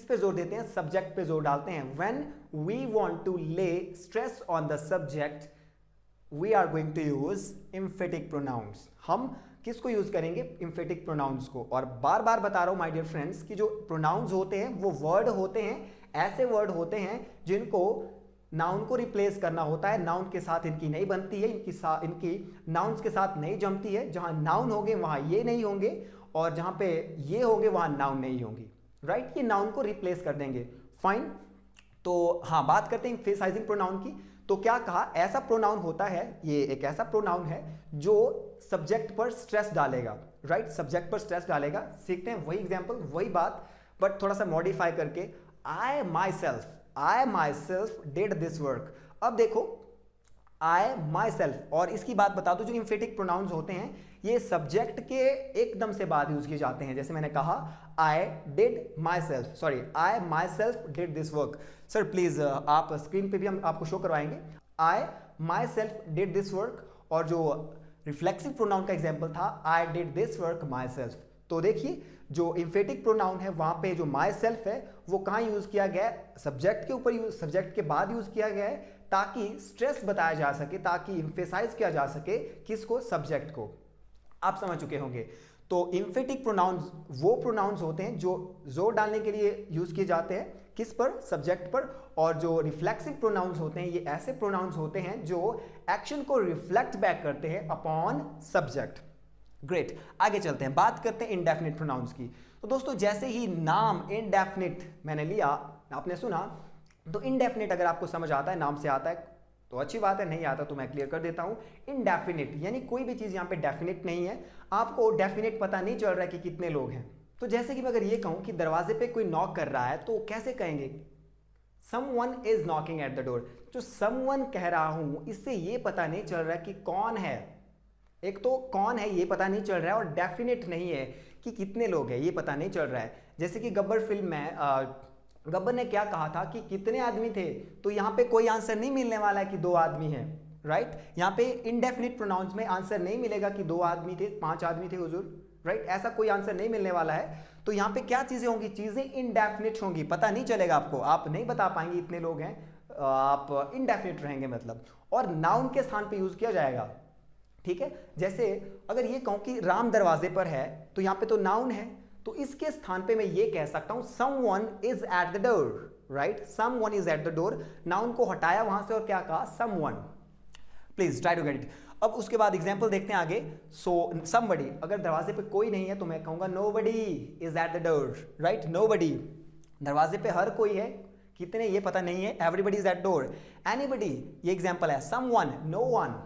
पे जोर देते हैं, सब्जेक्ट पे जोर डालते हैं। When we want to lay stress on the subject we are going to use emphatic pronouns. हम किसको यूज करेंगे, एम्फेटिक प्रोनाउंस को। और बार बार बता रहा हूं माय डियर फ्रेंड्स कि जो प्रोनाउंस होते हैं वो वर्ड होते हैं, ऐसे वर्ड होते हैं जिनको नाउन को रिप्लेस करना होता है। नाउन के साथ इनकी नहीं बनती है, इनकी नाउन्स के साथ नहीं जमती है। जहां नाउन होंगे वहां ये नहीं होंगे, और जहां पे ये होंगे वहां नाउन नहीं होंगी, राइट। ये नाउन को रिप्लेस कर देंगे, फाइन। तो हाँ, बात करते हैं एम्फेसाइजिंग प्रोनाउन की। तो क्या कहा, ऐसा प्रोनाउन होता है, ये एक ऐसा प्रोनाउन है जो सब्जेक्ट पर स्ट्रेस डालेगा, राइट, सब्जेक्ट पर स्ट्रेस डालेगा। सीखते हैं वही एग्जांपल, वही बात, बट थोड़ा सा मॉडिफाई करके। I myself did this work. अब देखो आई माई सेल्फ, और इसकी बात बता दो, जो एम्फेटिक प्रोनाउंस होते हैं ये सब्जेक्ट के एकदम से बाद यूज किए जाते हैं। जैसे मैंने कहा I did myself, sorry I myself did this work. Sir please आप स्क्रीन पे भी हम आपको शो करवाएंगे, I myself did this work. और जो रिफ्लेक्सिव प्रोनाउन का एग्जाम्पल था, I did this work myself. तो देखिए जो एम्फेटिक प्रोनाउन है वहां पे जो माई सेल्फ है वो कहां यूज किया गया है, सब्जेक्ट के ऊपर, सब्जेक्ट के बाद यूज किया गया है, ताकि स्ट्रेस बताया जा सके, ताकि एम्फेसाइज किया जा सके किसको, सब्जेक्ट को। आप समझ चुके होंगे। तो एम्फेटिक प्रोनाउंस वो प्रोनाउंस होते हैं जो जोर डालने के लिए यूज किए जाते हैं किस पर, सब्जेक्ट पर। और जो रिफ्लेक्सिव प्रोनाउंस होते हैं ये ऐसे प्रोनाउंस होते हैं जो एक्शन को रिफ्लेक्ट बैक करते हैं अपॉन सब्जेक्ट। ग्रेट, आगे चलते हैं, बात करते हैं इंडेफिनिट प्रोनाउंस की। तो दोस्तों जैसे ही नाम इंडेफिनिट मैंने लिया, आपने सुना, तो इंडेफिनिट अगर आपको समझ आता है, नाम से आता है तो अच्छी बात है, नहीं आता तो मैं क्लियर कर देता हूं। इनडेफिनिट यानी कोई भी चीज यहां पे डेफिनिट नहीं है, आपको डेफिनिट पता नहीं चल रहा है कि कितने लोग हैं। तो जैसे कि मैं अगर ये कहूं कि दरवाजे पे कोई नॉक कर रहा है तो कैसे कहेंगे, someone is knocking at the door. जो समवन कह रहा हूं इससे ये पता नहीं चल रहा है कि कौन है, एक तो कौन है ये पता नहीं चल रहा है, और डेफिनेट नहीं है कि कितने लोग हैं ये पता नहीं चल रहा है। जैसे कि गब्बर फिल्म में गब्बर ने क्या कहा था कि कितने आदमी थे, तो यहाँ पे कोई आंसर नहीं मिलने वाला है कि 2 आदमी हैं, राइट। यहाँ पे इनडेफिनिट प्रोनाउंस में आंसर नहीं मिलेगा कि 2 आदमी थे, 5 आदमी थे हुजूर, राइट, ऐसा कोई आंसर नहीं मिलने वाला है। तो यहाँ पे क्या चीजें होंगी, चीजें इनडेफिनिट होंगी, पता नहीं चलेगा आपको, आप नहीं बता पाएंगे इतने लोग हैं, आप इनडेफिनिट रहेंगे मतलब। और नाउन के स्थान पे यूज किया जाएगा, ठीक है। जैसे अगर ये कहूं कि राम दरवाजे पर है, तो यहाँ पे तो नाउन है, तो इसके स्थान पे मैं ये कह सकता हूं someone is at the door, right? someone is at the door. Noun को हटाया वहां से और क्या कहा? someone. Please try to get it. अब उसके बाद एग्जाम्पल देखते हैं आगे. सो somebody, अगर दरवाजे पे कोई नहीं है तो मैं कहूंगा nobody is at the door, right? nobody, दरवाजे पे हर कोई है, कितने ये पता नहीं है. everybody is at door. anybody, ये एग्जाम्पल है. someone, no one,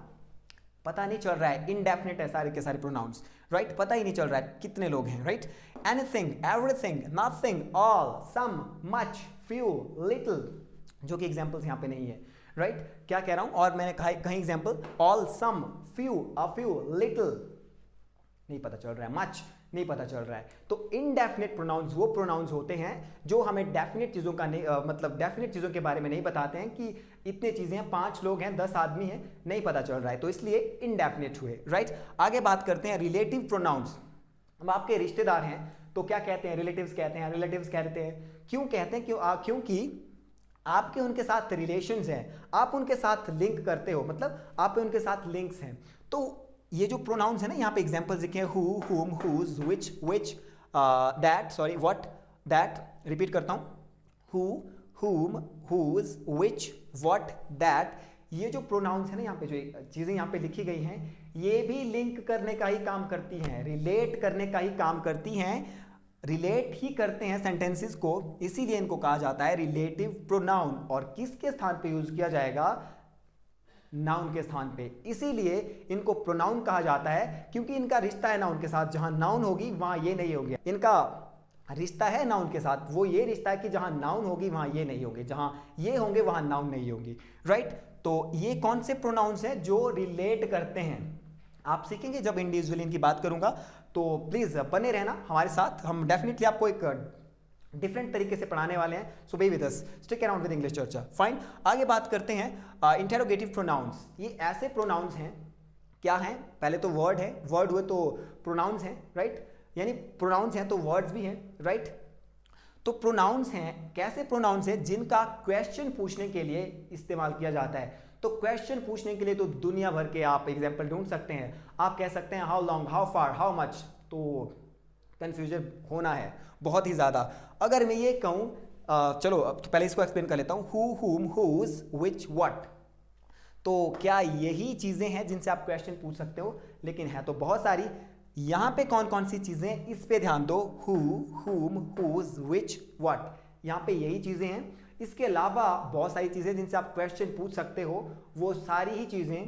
पता नहीं चल रहा है, इनडेफिनिट है सारे के सारे प्रोनाउंस, राइट? पता ही नहीं चल रहा है कितने लोग हैं, right? Anything, everything, nothing, all, some, much, few, little, जो कि एग्जांपल्स यहाँ पे नहीं है, राइट? क्या कह रहा हूं? और मैंने कहा कहीं example all, some, few, a few, little, नहीं पता चल रहा है, मच नहीं पता चल रहा है. तो इनडेफिनिट प्रोनाउंस वो प्रोनाउंस होते हैं जो हमें डेफिनेट चीज़ों का नहीं मतलब डेफिनेट चीज़ों के बारे में नहीं बताते हैं कि इतने चीज़ें हैं, 5 लोग हैं, 10 आदमी हैं, नहीं पता चल रहा है, तो इसलिए इनडेफिनेट हुए, राइट? आगे बात करते हैं रिलेटिव प्रोनाउंस. हम आपके रिश्तेदार हैं तो क्या कहते हैं? रिलेटिव्स कहते हैं. रिलेटिव्स कहते हैं, क्यों कहते हैं? क्योंकि आपके उनके साथ रिलेशंस हैं, आप उनके साथ लिंक करते हो, मतलब आप उनके साथ लिंक्स हैं. तो ये जो प्रोनाउंस है ना, यहाँ पे एग्जांपल्स लिखे हैं, who, whom, whose, which, that, sorry, what, that. Repeat करता हूँ, who, whom, whose, which, what, that. ये जो प्रोनाउंस है ना, यहाँ पे जो चीजें यहाँ पे लिखी गई हैं, ये भी लिंक करने का ही काम करती हैं, रिलेट करने का ही काम करती हैं, रिलेट ही करते हैं सेंटेंसेस को, इसीलिए इनको कहा जाता है रिलेटिव प्रोनाउन. और किसके स्थान पे यूज किया जाएगा? नाउन के स्थान पे. इसीलिए इनको प्रोनाउन कहा जाता है, क्योंकि इनका रिश्ता है नाउन के साथ. जहां नाउन होगी वहां ये नहीं होगी. इनका रिश्ता है नाउन के साथ, वो ये रिश्ता है कि जहां नाउन होगी वहां ये नहीं होगी, जहां ये होंगे वहां नाउन नहीं होगी, राइट? तो ये कौन से प्रोनाउंस हैं जो रिलेट करते हैं, आप सीखेंगे जब इंडिविजुअली इनकी बात करूंगा. तो प्लीज बने रहना हमारे साथ, हम डेफिनेटली आपको एक डिफरेंट तरीके से पढ़ाने वाले हैं. So be with us, stick around with English Charcha. Fine, आगे बात करते हैं इंटेरोगेटिव प्रोनाउंस. ये ऐसे प्रोनाउंस हैं, क्या हैं? पहले तो वर्ड है, वर्ड हुए तो प्रोनाउंस हैं, राइट? यानी प्रोनाउंस हैं तो वर्ड्स भी हैं, राइट? तो प्रोनाउंस हैं, कैसे प्रोनाउंस हैं जिनका क्वेश्चन पूछने के लिए इस्तेमाल किया जाता है. तो क्वेश्चन पूछने के लिए तो दुनिया भर के आप एग्जाम्पल ढूंढ सकते हैं. आप कह सकते हैं how long, how far, how much, तो कंफ्यूजन होना है बहुत ही ज़्यादा. अगर मैं ये कहूँ, चलो अब तो पहले इसको एक्सप्लेन कर लेता हूँ, who, whom, whose, which, what. तो क्या यही चीज़ें हैं जिनसे आप क्वेश्चन पूछ सकते हो? लेकिन है तो बहुत सारी. यहाँ पे कौन कौन सी चीज़ें, इस पे ध्यान दो. Who, whom, whose, which, what, यहाँ पे यही चीज़ें हैं. इसके अलावा बहुत सारी चीज़ें जिनसे आप क्वेश्चन पूछ सकते हो, वो सारी ही चीज़ें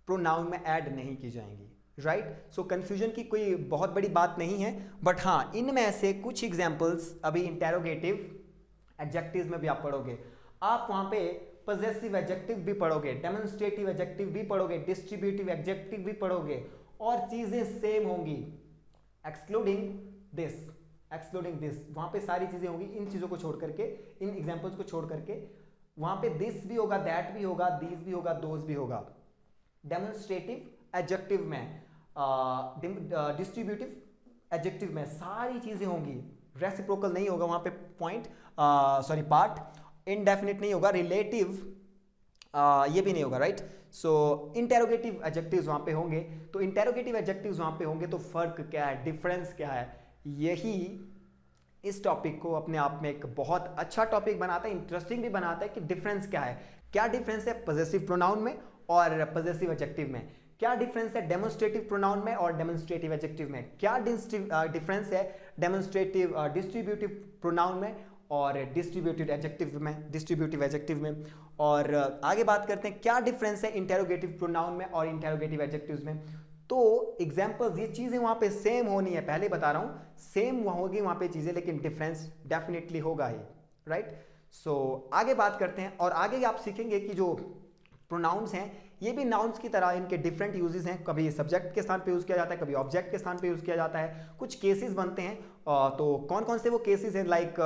प्रोनाउन में ऐड नहीं की जाएंगी, राइट? सो कंफ्यूजन की कोई बहुत बड़ी बात नहीं है. बट हाँ, इनमें से कुछ एग्जांपल्स अभी इंटेरोगेटिव एडजेक्टिव्स में भी आप पढ़ोगे. आप वहां पे पजेसिव एडजेक्टिव भी पढ़ोगे, डेमोन्स्ट्रेटिव एडजेक्टिव भी पढ़ोगे, डिस्ट्रीब्यूटिव एडजेक्टिव भी पढ़ोगे, और चीजें सेम होंगी एक्सक्लूडिंग दिस. वहां पे सारी चीजें होंगी, इन चीजों को छोड़ करके, इन एग्जांपल्स को छोड़ करके. वहां पे दिस भी होगा, दैट भी होगा, दीज भी होगा, दोज भी होगा. डेमोन्स्ट्रेटिव एडजेक्टिव में, डिस्ट्रीब्यूटिव एडजेक्टिव में सारी चीजें होंगी. रेसिप्रोकल नहीं होगा वहां पे पॉइंट, सॉरी पार्ट. इनडेफिनिट नहीं होगा. रिलेटिव ये भी नहीं होगा, राइट? सो इंटेरोगेटिव एडजेक्टिव्स वहां पे होंगे. तो इंटेरोगेटिव एडजेक्टिव्स वहां पे होंगे, तो फर्क क्या है, डिफरेंस क्या है, यही इस टॉपिक को अपने आप में एक बहुत अच्छा टॉपिक बनाता है, इंटरेस्टिंग भी बनाता है कि डिफरेंस क्या है. क्या डिफरेंस है पजेसिव प्रोनाउन में और पजेसिव एडजेक्टिव में? क्या डिफरेंस है डेमोन्स्ट्रेटिव प्रोनाउन में और डेमोन्स्ट्रेटिव एडजेक्टिव में? क्या डिफरेंस है डेमोन्स्ट्रेटिव डिस्ट्रीब्यूटिव प्रोनाउन में और डिस्ट्रीब्यूटिव एडजेक्टिव में? और आगे बात करते हैं क्या डिफरेंस है इंटेरोगेटिव प्रोनाउन में और इंटेरोगेटिव एडजेक्टिव्स में. तो एग्जांपल्स, ये चीजें वहां पे सेम होनी है, पहले बता रहा हूं, सेम होगी वहां पे चीजें, लेकिन डिफरेंस डेफिनेटली होगा ही, राइट? सो आगे बात करते हैं, और आगे आप सीखेंगे कि जो प्रोनाउंस हैं ये भी नाउन्स की तरह इनके डिफरेंट यूजेस हैं. कभी सब्जेक्ट के स्थान पे यूज किया जाता है, कभी ऑब्जेक्ट के स्थान पे यूज किया जाता है. कुछ केसेस बनते हैं, तो कौन कौन से वो केसेस हैं, like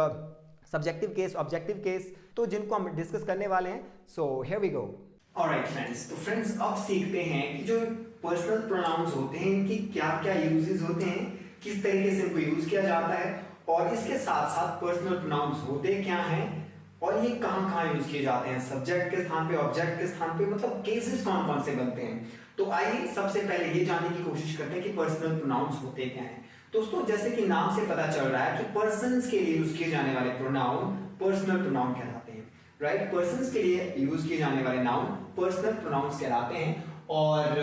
subjective case, objective case, तो जिनको हम डिस्कस करने वाले हैं. So here we go. Alright friends, तो फ्रेंड्स अब सीखते हैं कि जो पर्सनल प्रोनाउंस होते हैं इनकी क्या क्या यूजेस होते हैं, किस तरीके से इनको यूज किया जाता है, और इसके साथ साथ पर्सनल प्रोनाउंस होते क्या हैं और ये कहाँ कहाँ यूज किए जाते हैं, सब्जेक्ट के स्थान पे, ऑब्जेक्ट के स्थान पे, मतलब केसेस कौन कौन से बनते हैं. तो आइए सबसे पहले ये जानने की कोशिश करते हैं कि पर्सनल प्रोनाउंस होते क्या हैं। दोस्तों जैसे कि नाम से पता चल रहा है कि पर्सन्स के लिए यूज किए जाने वाले प्रोनाउन पर्सनल प्रोनाउन कहलाते हैं, राइट। पर्सन्स के लिए यूज किए जाने वाले नाउन पर्सनल प्रोनाउंस कहलाते हैं और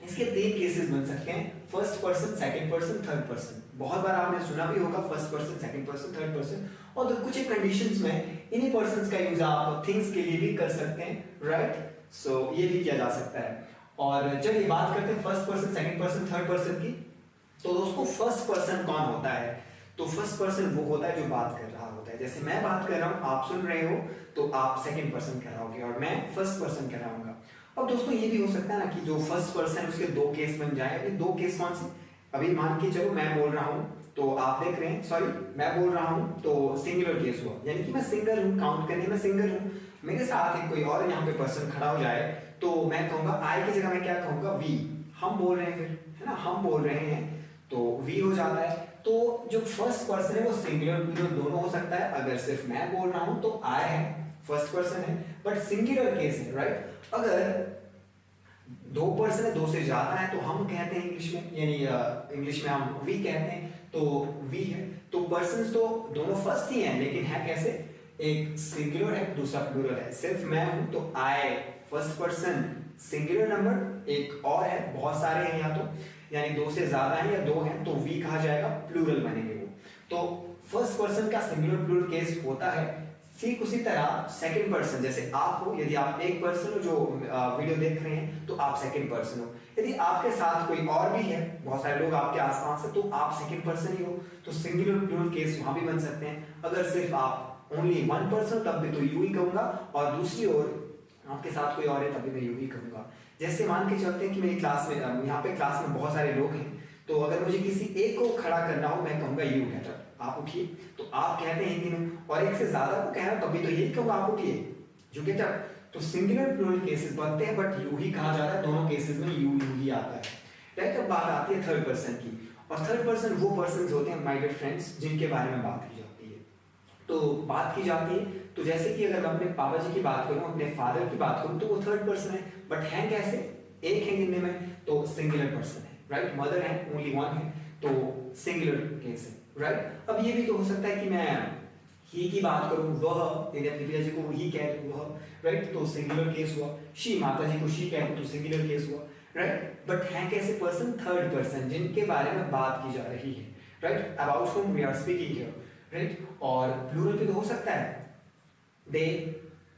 इसके तीन केसेस बन सकते हैं, first person, second person, third person. बहुत बार आपने सुना भी होगा first person, second person, third person. और कुछ एक कंडीशंस में इन्हीं पर्सन्स का यूज आप थिंग्स के लिए भी कर सकते हैं, राइट। सो ये भी किया जा सकता है। और जब ये बात करते हैं first person, second person, third person की, तो दोस्तों फर्स्ट पर्सन कौन होता है? तो फर्स्ट पर्सन वो होता है जो बात कर रहा होता है। जैसे मैं बात कर रहा हूँ, आप सुन रहे हो, तो आप सेकंड पर्सन कहलाओगे और मैं फर्स्ट पर्सन कहलाऊंगा। अब दोस्तों ये भी हो सकता है ना कि जो फर्स्ट पर्सन उसके दो केस बन जाए। अभी दो केस कौन से? अभी मान के चलो मैं बोल रहा हूँ तो आप देख रहे हैं, सॉरी मैं बोल रहा हूँ तो सिंगुलर केस हुआ, यानी कि मैं सिंगल हूँ, काउंट करने में सिंगल हूँ। मेरे साथ एक कोई और यहाँ पे पर्सन खड़ा हो जाए तो मैं कहूँगा आई की जगह मैं क्या कहूँगा? वी। हम बोल रहे हैं फिर, है ना, हम बोल रहे हैं तो वी हो जाता है। तो जो फर्स्ट पर्सन है वो सिंगुलर प्लूरल दोनों हो सकता है। अगर सिर्फ मैं बोल रहा हूँ तो आई है, फर्स्ट पर्सन है, बट सिंगुलर केस है, राइट। अगर दो पर्सन है, दो से ज्यादा है, तो हम कहते हैं इंग्लिश में, यानी इंग्लिश में हम वी कहते हैं, तो वी है। तो पर्सन्स तो दोनों फर्स्ट ही हैं, लेकिन है कैसे? एक सिंगुलर है, दूसरा प्लूरल है। सिर्फ मैं हूं तो आई फर्स्ट पर्सन सिंगुलर नंबर, एक और है, बहुत सारे हैं या तो, यानी दो से ज्यादा है या दो है, तो वी कहा जाएगा, प्लूरल बनेंगे वो। तो फर्स्ट पर्सन का सिंगुलर प्लूरल केस होता है। ठीक उसी तरह सेकंड पर्सन, जैसे आप हो, यदि आप एक पर्सन हो जो वीडियो देख रहे हैं तो आप सेकंड पर्सन हो। यदि आपके साथ कोई और भी है, बहुत सारे लोग आपके आसपास है, तो आप सेकंड पर्सन ही हो, तो सिंगुलर प्लूरल केस वहां भी बन सकते हैं। अगर सिर्फ आप ओनली वन पर्सन तब भी तो यू ही कहूंगा, और दूसरी ओर आपके साथ कोई और है तभी मैं यू ही कहूंगा। जैसे मान के चलते हैं कि मेरी क्लास में, यहाँ पे क्लास में बहुत सारे लोग हैं, तो अगर मुझे किसी एक को खड़ा करना हो, मैं कहूंगा यू गेट अप, आप उठिए, तो आप कहते हैं हिंदी में, और एक से ज्यादा को कह रहा हूं तभी तो यही कहूंगा आप उठिए, यू गेट अप। तो सिंगुलर प्लूरल केसेस बनते हैं, बट यू ही कहा जाता है, दोनों केसेस में यू ही आता है, राइट। अब बात आती है थर्ड पर्सन की, और थर्ड पर्सन वो पर्सन होते हैं माय डियर फ्रेंड्स जिनके बारे में बात की जाती है। तो बात की जाती है, तो जैसे कि अगर मैं अपने पापा जी की बात करूं, अपने फादर की बात करूं, तो वो थर्ड पर्सन है, बट है कैसे? एक है गिनने में, तो सिंगुलर पर्सन है, राइट। मदर है, ओनली वन है, तो सिंगुलर केस है, राइट। अब ये भी तो हो सकता है कि मैं ही की बात करूं, वह, यदि अपने पिताजी को ही कह दूं वह, राइट, तो सिंगुलर केस हुआ। शी, माता जी को शी कह दूं तो सिंगुलर केस हुआ, राइट। बट है कैसे पर्सन? थर्ड पर्सन, जिनके बारे में बात की जा रही है, right, about whom we are speaking here, right. और प्लूरल भी तो हो सकता है, दे,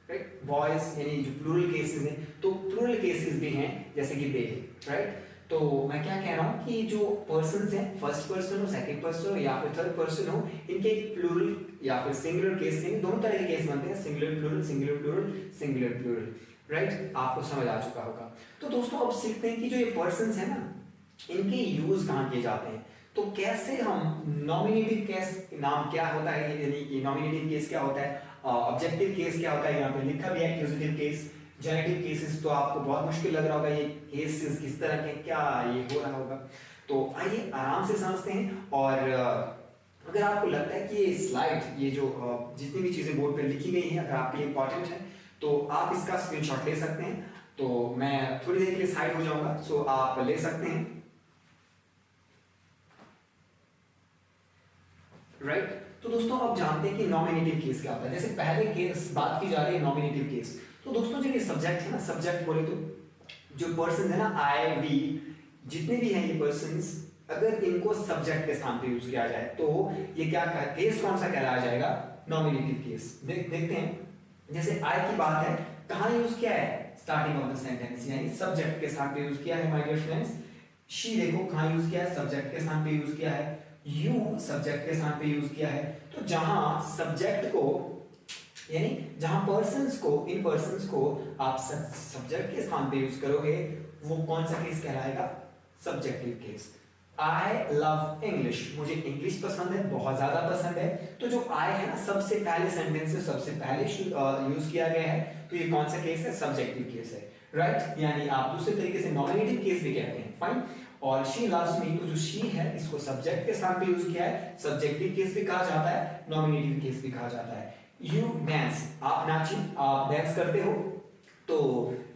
राइट, बॉयज, यानी जो प्लूरल केसेस हैं, तो प्लूरल केसेस भी हैं जैसे कि दे, राइट। तो मैं क्या कह रहा हूँ कि जो पर्सन्स हैं, फर्स्ट पर्सन हो, सेकंड पर्सन हो या फिर थर्ड पर्सन हो, इनके प्लूरल या फिर सिंगुलर केस हैं, दोनों तरह के केस बनते हैं, singular plural, singular plural, singular plural, right. आपको समझ आ चुका होगा। तो दोस्तों अब सीखते हैं कि जो ये पर्सन्स हैं ना, इनके यूज कहाँ किए जाते हैं। तो कैसे हम नॉमिनेटिव केस, नाम क्या होता है, यानी कि नॉमिनेटिव केस क्या होता है, ऑब्जेक्टिव केस क्या होता है, यहाँ पे लिखा भी है एक्यूजेटिव केस, जेनेटिव केसेस, तो आपको बहुत मुश्किल लग रहा होगा ये केसेस किस तरह के, क्या ये हो रहा होगा। तो आइए आराम से समझते हैं। और अगर आपको लगता है कि ये स्लाइड, ये जो जितनी भी चीजें बोर्ड पे लिखी गई हैं, अगर आपके लिए इंपॉर्टेंट है तो आप इसका स्क्रीनशॉट ले सकते हैं। तो मैं थोड़ी देर के लिए साइड हो जाऊंगा, सो आप ले सकते हैं, राइट। तो दोस्तों अब जानते हैं कि नॉमिनेटिव केस क्या होता है। जैसे पहले केस बात की जा रही है नॉमिनेटिव केस, तो दोस्तों जब ये सब्जेक्ट है ना, सब्जेक्ट बोले तो जो पर्सन है ना, आई, वी, जितने भी हैं ये पर्सन्स, अगर इनको सब्जेक्ट के स्थान पे यूज किया जाए तो ये क्या केस कौन सा कहलाया जाएगा? Nominative case. देखते हैं, जैसे आई की बात है, कहाँ यूज किया है? स्टार्टिंग ऑफ द सेंटेंस, यानी सब्जेक्ट के स्थान पे यूज किया है माय डियर फ्रेंड्स। शी देखो कहाँ यूज किया है? सब्जेक्ट के स्थान पे यूज किया है। यू सब्जेक्ट के स्थान पे यूज किया है। तो जहां सब्जेक्ट को, यानी जहां पर्सन्स को, इन पर्सन्स को आप सब्जेक्ट के स्थान पे यूज करोगे, वो कौन सा केस कहलाएगा? Subjective case. I love English, मुझे इंग्लिश पसंद है, बहुत ज्यादा पसंद है। तो जो आई है ना, सबसे पहले सेंटेंस में सबसे पहले यूज किया गया है, तो ये कौन सा केस है? सब्जेक्टिव केस है, राइट। यानी आप दूसरे तरीके से नॉमिनेटिव केस भी कहते हैं, फाइन। और शी लव्स मी, तो जो शी है इसको सब्जेक्ट के स्थान पे यूज किया है, सब्जेक्टिव केस भी कहा जाता है, नॉमिनेटिव केस भी कहा जाता है। यू डांस, आप नाचिए, आप डांस करते हो, तो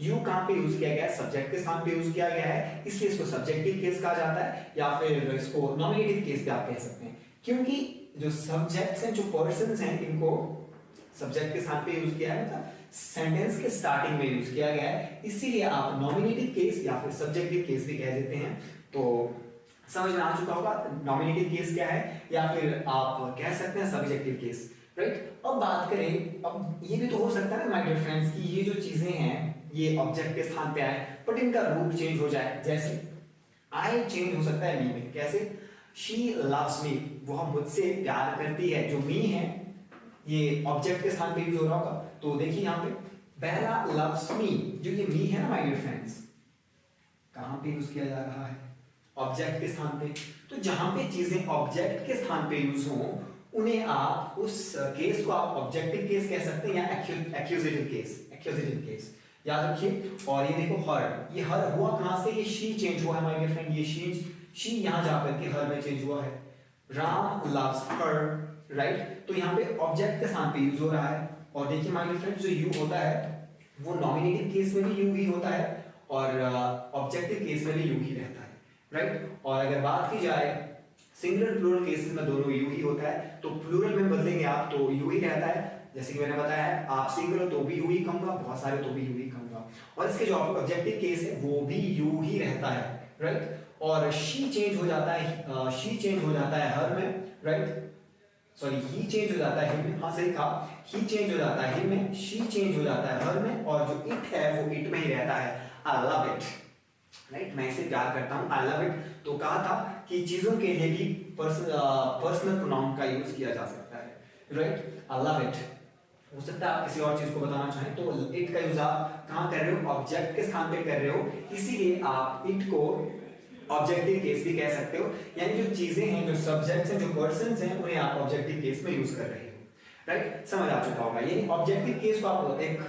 यू कहां पे यूज किया गया है? सब्जेक्ट के स्थान पे यूज किया गया है, इसलिए इसको सब्जेक्टिव केस कहा जाता है, या फिर इसको नॉमिनेटिव केस भी आप कह सकते हैं, क्योंकि जो सब्जेक्ट्स हैं, जो पर्सन्स हैं, इनको सब्जेक्ट के स्थान पे यूज किया है, मतलब सेंटेंस के स्टार्टिंग में यूज किया गया है, इसीलिए आप नॉमिनेटिव केस या फिर सब्जेक्टिव केस भी कह देते हैं। तो समझ में आ चुका होगा नॉमिनेटिव केस क्या है, या फिर आप कह सकते हैं सब्जेक्टिव केस, राइट। अब बात करें, अब ये भी तो हो सकता है ना माय डियर फ्रेंड्स कि ये जो चीजें हैं ये ऑब्जेक्ट के स्थान पे आए, बट इनका रूप चेंज हो जाए, जैसे आई चेंज हो सकता है मी में, कैसे? शी लव्स मी, वह मुझसे प्यार करती है, जो मी है ये ऑब्जेक्ट के स्थान पे यूज हो रहा होगा। तो देखिए यहाँ पे बेला लव्स मी, जो ये मी है ना माय डियर फ्रेंड्स, कहां पे यूज किया जा रहा है? ऑब्जेक्ट के स्थान पे। तो जहां पे चीजें ऑब्जेक्ट के स्थान पे यूज हो, उन्हें आप उस केस को आप ऑब्जेक्टिव केस कह सकते हैं, या एक्यूजेटिव केस याद रखिए। और ये देखो हर, ये हर हुआ कहां से? ये शी चेंज हुआ है माय डियर फ्रेंड, ये शी यहां जाकर के हर में चेंज हुआ है। Ram loves her, right. तो यहाँ पे ऑब्जेक्ट के स्थान पे यूज हो रहा है। और देखिए माय डियर फ्रेंड, जो यू होता है वो नॉमिनेटिव केस में भी यू ही होता है और ऑब्जेक्टिव केस में भी यू ही रहता है, राइट। और अगर बात की जाए सिंगुलर प्लूरल केसेस में दोनों यू ही होता है, तो प्लूरल में बदलेंगे आप तो यू ही रहता है। जैसे कि मैंने बताया है, आप सिंगुलर तो भी यू ही कहूंगा, बहुत सारे तो भी यू ही कहूंगा। और इसके जो ऑब्जेक्टिव केस है वो भी यू ही रहता है, राइट। और शी चेंज हो जाता है, शी चेंज हो जाता है हर में, राइट। सॉरी, ही चेंज हो जाता है हिम में, हाँ सही कहा, ही चेंज हो जाता है हिम में, शी चेंज हो जाता है हर में, और जो इट है वो इट में ही रहता है। आई लव इट, राइट, मैं इसे प्यार करता हूं, आई लव इट। तो कहा था कि चीजों के लिए भी पर्सनल प्रोनाउन का यूज किया जा सकता है, राइट। आई लव इट हो सकता है आप किसी और चीज को बताना चाहें, तो इट का यूज आप कहां कर रहे हो? ऑब्जेक्ट के स्थान पे कर रहे हो, इसीलिए आप इट को ऑब्जेक्टिव केस भी कह सकते हो। यानी जो चीजें हैं, जो सब्जेक्ट्स हैं, जो पर्सन्स हैं, उन्हें आप ऑब्जेक्टिव केस में यूज कर रहे हो, राइट। समझ आ चुका होगा। ये ऑब्जेक्टिव केस को आप एक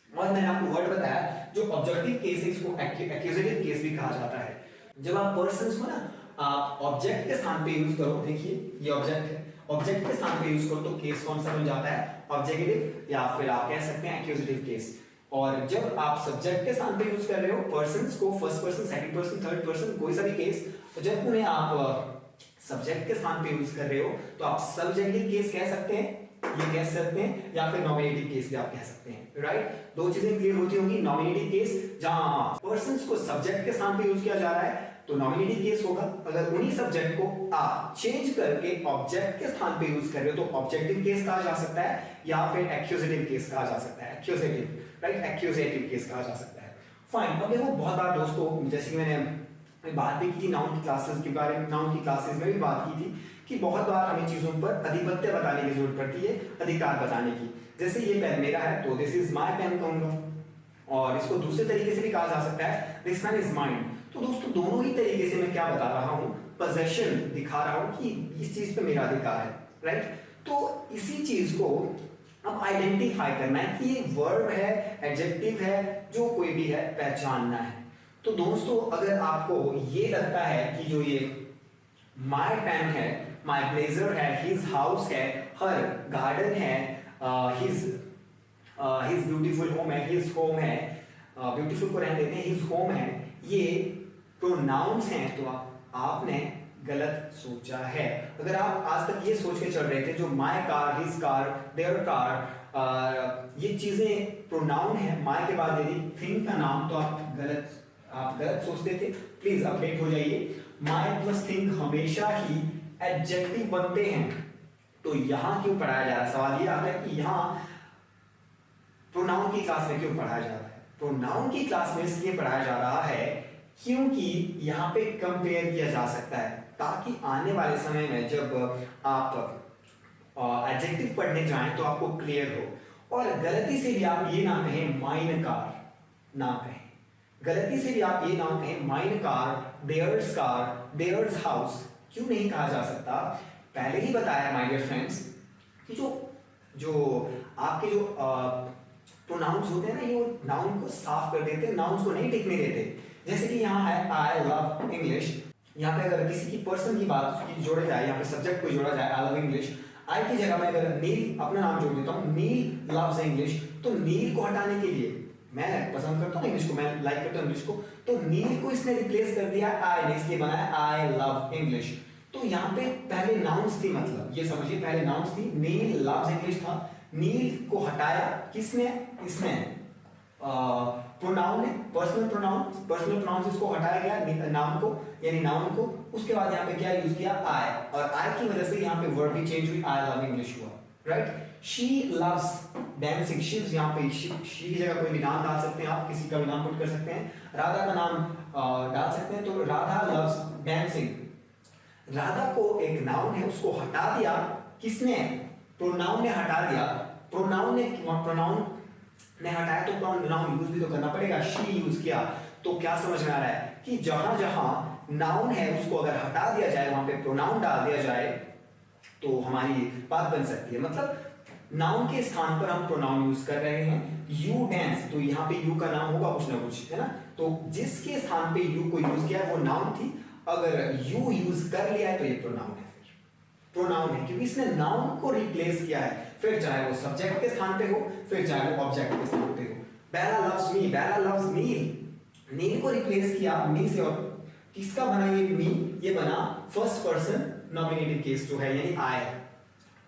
और मैंने आपको वर्ड बताया, जो ऑब्जेक्टिव केस है इसको एक्यूजेटिव केस भी कहा जाता है। जब आप पर्सन्स को ना आप ऑब्जेक्ट के स्थान पे यूज करो, देखिए ये ऑब्जेक्ट है, ऑब्जेक्ट के स्थान पे यूज करो तो केस कौन सा बन जाता है? ऑब्जेक्टिव, या फिर आप कह सकते हैं एक्यूजेटिव केस। और जब आप सब्जेक्ट के स्थान पे यूज कर रहे हो पर्सन्स को, first person, second person, third person, कोई सा भी केस, तो जब उन्हें आप सब्जेक्ट के स्थान पे यूज कर रहे हो तो आप सब्जेक्टिव केस कह सकते हैं, ये कह सकते हैं, या फिर नॉमिनेटिव केस भी आप कह सकते हैं, राइट। दो चीजें क्लियर होती होंगी। नॉमिनेटिव केस जहां पर्सन्स को सब्जेक्ट के स्थान पे यूज किया जा रहा है तो नॉमिनेटिव केस होगा। अगर उन्हीं सब्जेक्ट को आप चेंज करके ऑब्जेक्ट के स्थान पे यूज कर रहे हो तो ऑब्जेक्टिव केस कहा जा सकता है, या फिर एक्यूजेटिव केस कहा जा सकता है, एक्यूजेटिव, राइट, एक्यूजेटिव केस कहा जा सकता है। फाइन। अब देखो बहुत बार दोस्तों, जैसे कि मैंने बात भी की थी नाउन की क्लासेस के बारे में, नाउन की क्लासेस में भी बात की थी कि बहुत बार हमें चीजों पर अधिपत्य बताने की जरूरत पड़ती है, अधिकार बताने की। जैसे ये पेन मेरा है तो दिस इज माय पेन कहूंगा, और इसको दूसरे तरीके से भी कहा जा सकता है, दिस पेन इज माइन। तो दोस्तों दोनों ही तरीके से मैं क्या बता रहा हूं? पोजेशन दिखा रहा हूं कि इस चीज पे मेरा अधिकार है, राइट। तो इसी चीज को अब आइडेंटिफाई करना है कि ये वर्ब है, एडजेक्टिव है, जो कोई भी है, पहचानना है। तो दोस्तों अगर आपको ये लगता है कि जो ये माय पेन है, माय ब्लेजर है, हिज हाउस है, हर गार्डन है, हिज ब्यूटीफुल होम है, हिज होम है, ब्यूटीफुल को रहने देते हैं, हिज होम है, ये प्रोनाउंस हैं, तो आपने गलत सोचा है। अगर आप आज तक ये सोच के चल रहे थे जो my car, his car, their car, ये चीजें प्रोनाउन है, माय के बाद यदि थिंग का नाम, तो आप गलत सोचते थे। प्लीज अपडेट हो जाइए। माय प्लस थिंग हमेशा ही एडजेक्टिव बनते हैं, तो यहां क्यों पढ़ाया जा रहा है? सवाल ये आता है कि यहां प्रोनाउन की क्लास में क्यों पढ़ाया जा रहा है? प्रोनाउन की क्लास में इसलिए पढ़ाया जा रहा है क्योंकि यहाँ पे कंपेयर किया जा सकता है, ताकि आने वाले समय में जब आप एडजेक्टिव पढ़ने जाएं तो आपको क्लियर हो। और गलती से भी आप ये ना कहें माइन कार, ना कहें, गलती से भी आप ये ना कहें माइन कार, देयर्स हाउस, क्यों नहीं कहा जा सकता? पहले ही बताया माय डियर फ्रेंड्स कि जो आपके जो प्रोनाउंस होते हैं ना, ये नाउन को साफ कर देते हैं, नाउन्स को नहीं टिकने देते। जैसे कि यहाँ है आई लव इंग्लिश, यहाँ पे अगर किसी की पर्सन की बात की जोड़ा जाए, यहाँ पे सब्जेक्ट को जोड़ा जाए, आई लव इंग्लिश, आई की जगह मैं अगर नील अपना नाम जोड़ देता हूँ, नील लव्स इंग्लिश, तो नील को हटाने के लिए मैं पसंद करता हूँ इंग्लिश को, मैं लाइक करता हूँ इंग्लिश को, तो नील को इसने रिप्लेस कर दिया आई ने, इसलिए बनाया आई लव इंग्लिश। तो यहाँ पे पहले नाउन्स थी, मतलब ये समझिए पहले नाउन्स थी, नील लव्स इंग्लिश था, नील को हटाया किसने, इसने प्रोनाउन ने, पर्सनल प्रोनाउन इसको हटाया गया नाउन को, यानी नाउन को। उसके बाद यहाँ पे क्या यूज किया, आई, और आई की वजह से यहाँ पे वर्ब भी चेंज हुई, आई लव इंग्लिश हुआ, right. She loves dancing, she यहाँ पे शी की जगह कोई भी नाम डाल सकते हैं आप, किसी का भी नाम पुट कर सकते हैं, राधा का नाम डाल सकते हैं, तो राधा लव्स डांसिंग। राधा को एक नाउन है उसको हटा दिया किसने, प्रोनाउन ने हटा दिया, प्रोनाउन ने हटाया तो प्रोनाउन यूज भी तो करना पड़ेगा, शी यूज किया। तो क्या समझ में आ रहा है कि जहां जहां नाउन है उसको अगर हटा दिया जाए, वहां पे प्रोनाउन डाल दिया जाए, तो हमारी बात बन सकती है। मतलब नाउन के स्थान पर हम प्रोनाउन यूज कर रहे हैं, यू डांस, तो यहाँ पे यू का नाम होगा कुछ ना कुछ, है ना। तो जिसके स्थान पे यू को यूज किया वो नाउन थी, अगर यू यूज कर लिया है तो ये प्रोनाउन है, फिर प्रोनाउन है क्योंकि इसने नाउन को रिप्लेस किया है, फिर चाहे वो सब्जेक्ट के स्थान पे हो, फिर चाहे वो ऑब्जेक्ट के स्थान पे हो। बेला लव्स मी, बेला लव्स नील, नील को रिप्लेस किया मी से, और किसका बना ये मी, ये बना फर्स्ट पर्सन नॉमिनेटिव केस जो है, यानी आई,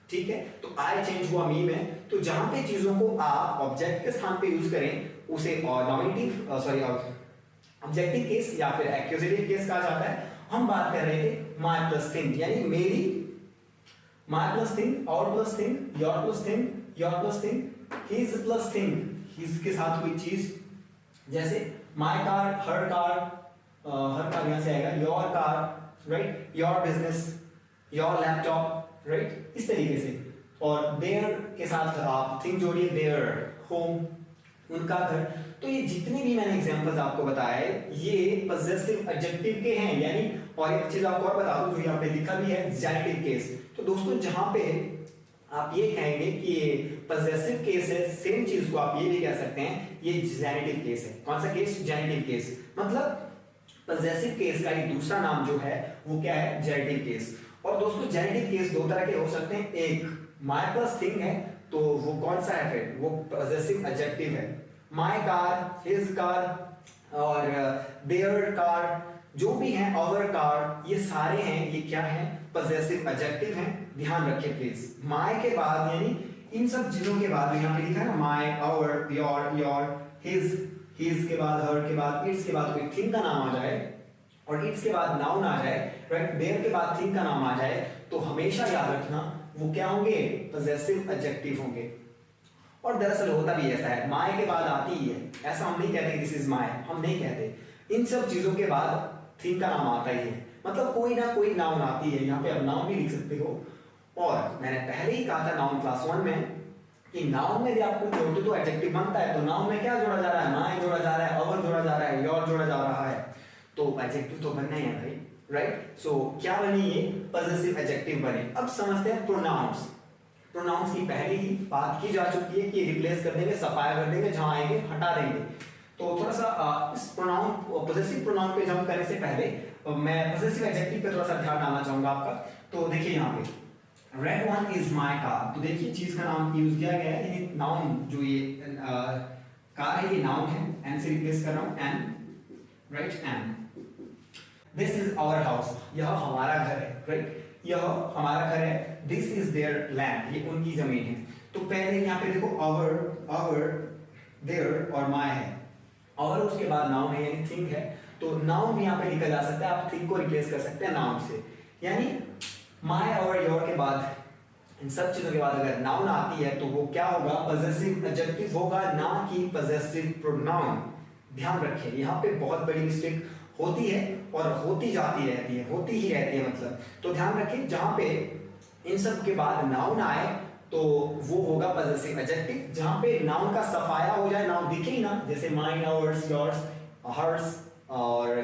ठीक है। तो आई चेंज हुआ मी में, तो जहां पे चीजों को आप ऑब्जेक्ट के स्थान पे यूज करें उसे नॉमिनेटिव सॉरी ऑब्जेक्टिव केस या फिर एक्यूजेटिव केस कहा जाता है। हम बात कर रहे थे माय प्लस थिंग, यानी मेरी, my plus thing, our plus thing, your plus thing, your plus thing, his plus thing, his के साथ कोई चीज, जैसे माय कार, हर कार यहां से आएगा, your car, right, your business, your laptop, right, इस तरीके से। और देयर के साथ आप थिंग जोड़िए, देयर होम, उनका घर। तो ये जितने भी मैंने एग्जांपल्स आपको बताए ये पजेसिव एडजेक्टिव के हैं, यानी, और एक चीज आपको और बता दूं जो यहाँ पे लिखा भी है, जेनेटिव केस। तो दोस्तों जहां पे आप ये कहेंगे कि ये पजेसिव केस है, सेम चीज को आप ये भी कह सकते हैं ये जेनेटिव केस है। कौन सा केस, जेनेटिव केस। मतलब पजेसिव केस का एक दूसरा नाम जो है वो क्या है, जेनेटिव केस। और दोस्तों जेनेटिव केस दो तरह के हो सकते हैं, एक माय प्लस थिंग है, तो वो कौन सा है, फिर वो पजेसिव एडजेक्टिव है। माय कार, हिज कार और देयर कार, जो भी हैं, आवर कार, ये सारे हैं, ये क्या है, पजेसिव एडजेक्टिव हैं। ध्यान रखिए प्लीज, माय के बाद यानी इन सब चीजों के बाद यहाँ पे लिखा है ना, माय, आवर, योर, हिज के बाद, हर के बाद, इट्स के बाद कोई थिंग का नाम आ जाए, और इट्स के बाद नाउन आ जाए, राइट, देयर के बाद थिंग का नाम आ जाए, तो हमेशा याद रखना वो क्या होंगे, पजेसिव एडजेक्टिव होंगे। और दरअसल होता भी ऐसा है, माय के बाद आती ही है, ऐसा हम नहीं कहते दिस इज माय, हम नहीं कहते। इन सब चीजों के बाद थिंग का नाम आता ही है, मतलब कोई ना कोई नाउन आती है। यहाँ पे आप नाउन भी लिख सकते हो। और मैंने पहले ही कहा था नाउन क्लास 1 में कि नाउन में भी आपको जोड़ते तो एडजेक्टिव बनता है, तो नाउन में क्या जोड़ा जा रहा है, माय जोड़ा जा रहा है, अवर जोड़ा जा रहा है, योर जोड़ा जा रहा है, तो एडजेक्टिव तो बनना ही है भाई, राइट। सो क्या बनी, ये पजेसिव एडजेक्टिव बने। अब समझते हैं प्रोनाउंस। प्रोनाउंस की पहले ही बात की जा चुकी है कि रिप्लेस कर देंगे, सफाया कर देंगे, जहां आएंगे हटा देंगे। तो थोड़ा सा इस प्रोनाउन, पजेसिव प्रोनाउन पे जंप करने से पहले मैं पजेसिव एडजेक्टिव पे थोड़ा सा ध्यान डालना चाहूंगा आपका। तो देखिए यहाँ पे red one is my car, तो देखिए चीज का नाम यूज किया गया है, ये नाउन जो ये कार है ये नाउन है, एन से रिप्लेस कर रहा हूं, an, right, an. This is our house, यह हमारा घर है, राइट, यह हमारा घर है। दिस इज देयर लैंड, ये उनकी जमीन है। तो पहले यहाँ पे देखो आवर, देयर और माय है, और उसके बाद नाउन है यानी थिंग है, तो नाउन भी यहाँ पे लिखा जा सकता है, आप थिंग को रिप्लेस कर सकते हैं नाउन से। यानी माय और योर के बाद, इन सब चीजों के बाद अगर नाउन आती है तो वो क्या होगा, पजेसिव एडजेक्टिव होगा, ना कि पजेसिव प्रोनाउन। ध्यान रखिए, यहाँ पे बहुत बड़ी मिस्टेक होती है और होती जाती रहती है, होती ही रहती है मतलब। तो ध्यान रखिए जहां पे इन सब के बाद नाउन आए तो वो होगा पजेसिव एडजेक्टिव। जहां पे नाउन का सफाया हो जाए, नाउन दिखे ही ना, जैसे माइन, आवर्स, योर्स, हर्स और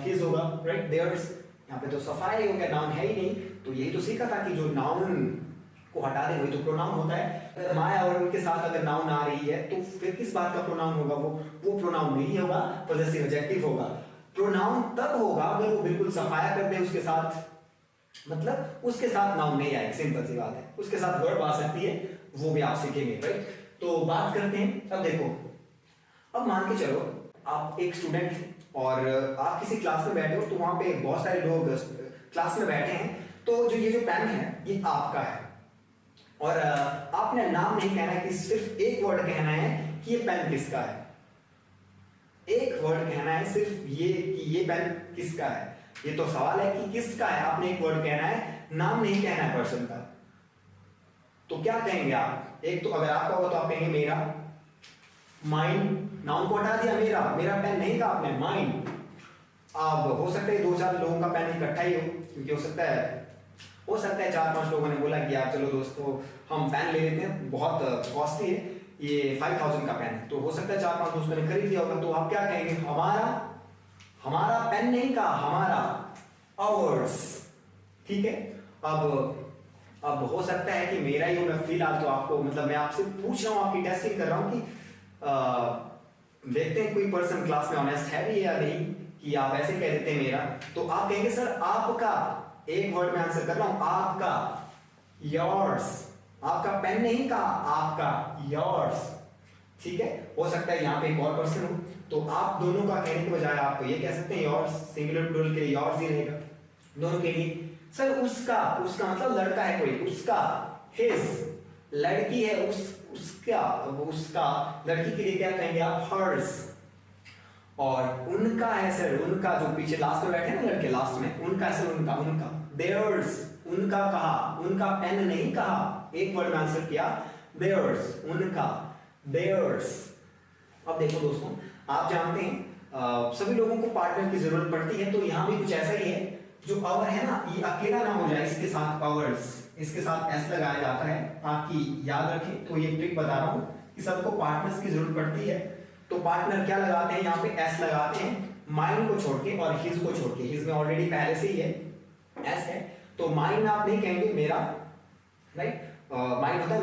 हिज होगा, राइट, देयर्स, यहाँ पे तो सफाया ही हो गया, नाउन है ही नहीं। तो यही तो सीखा था कि जो नाउन को हटा दे वही तो प्रोनाउन होता है। माय और उनके साथ अगर नाउन आ रही है तो फिर किस बात का प्रोनाउन होगा, वो प्रोनाउन नहीं होगा, पजेसिव एडजेक्टिव होगा। प्रोनाउन तब होगा अगर वो बिल्कुल सफाया कर दे उसके साथ, मतलब उसके साथ नाउन नहीं आएगा, सिंपल सी बात है। उसके साथ वर्ब आ सकती है, वो भी आप सीखेंगे, राइट। तो बात करते हैं, अब देखो, अब मान के चलो आप एक स्टूडेंट हैं और आप किसी क्लास में बैठे हो, तो वहां पे बहुत सारे लोग क्लास में बैठे हैं, तो जो ये जो पेन है ये आपका है और आपने नाम नहीं कहना है कि सिर्फ एक वर्ड कहना है कि ये पेन किसका है। एक वर्ड कहना है सिर्फ ये कि ये पेन किसका है। ये तो सवाल है कि किसका है, आपने एक वर्ड कहना है, नाम नहीं कहना है पर्सन का। तो क्या कहेंगे आप? एक तो अगर आपका होगा तो आप कहेंगे मेरा, माइन, नाउन को हटा दिया, मेरा पेन नहीं कहा आपने, माइन। अब हो सकता है 2-4 लोगों का पेन इकट्ठा ही हो, क्योंकि हो सकता है 4-5 लोगों ने बोला कि यार चलो दोस्तों हम पेन ले लेते हैं, बहुत कॉस्टली है, ये 5000 का पेन है। तो हो सकता है 4-5 दोस्तों ने खरीद लिया होगा। तो आप क्या कहेंगे? हमारा पेन नहीं कहा, हमारा, आवर्स। ठीक है। अब हो सकता है कि मेरा ही हो, मैं फिलहाल तो आपको मतलब मैं आपसे पूछ रहा हूँ, आपकी टेस्टिंग कर रहा हूँ कि देखते हैं कोई पर्सन क्लास में ऑनेस्ट है भी या नहीं, कि आप ऐसे कह देते हैं मेरा। तो आप कहेंगे सर आपका, एक वर्ड में आंसर कर रहा हूं, आपका, योर्स। आपका पेन नहीं कहा, आपका, योर्स। ठीक है। हो सकता है यहाँ पे एक और पर्सन हो, तो आप दोनों का कहने के बजाय आप ये कह सकते हैं योर्स, सिंगुलर प्लूरल के लिए योर्स ही रहेगा दोनों के लिए। सर उसका मतलब लड़का है कोई, उसका, हिज, लड़की है उसका, लड़की के लिए क्या कहेंगे आप? हर्स। और उनका है सर, उनका जो पीछे लास्ट में बैठे ना लड़के लास्ट में, उनका है सर, उनका, देयर्स। उनका कहा, उनका पेन नहीं कहा, एक वर्ड में आंसर किया, देयर्स, उनका, देयर्स। अब देखो दोस्तों, आप जानते हैं सभी लोगों को पार्टनर की जरूरत पड़ती है, तो यहाँ भी कुछ ऐसा ही है। जो अवर है ना, ये अकेला ना हो जाए, इसके साथ अवर्स, इसके साथ एस लगाया जाता है, ताकि याद रखें। तो ये ट्रिक बता रहा हूं कि सबको पार्टनर्स की जरूरत पड़ती है, तो पार्टनर क्या लगाते हैं यहाँ पे? एस लगाते हैं, माइन को छोड़ के और हिज को छोड़ के। हिज में ऑलरेडी पहले से ही है, एस है, तो माइन आप नहीं कहेंगे, मेरा, राइट। माइन होता है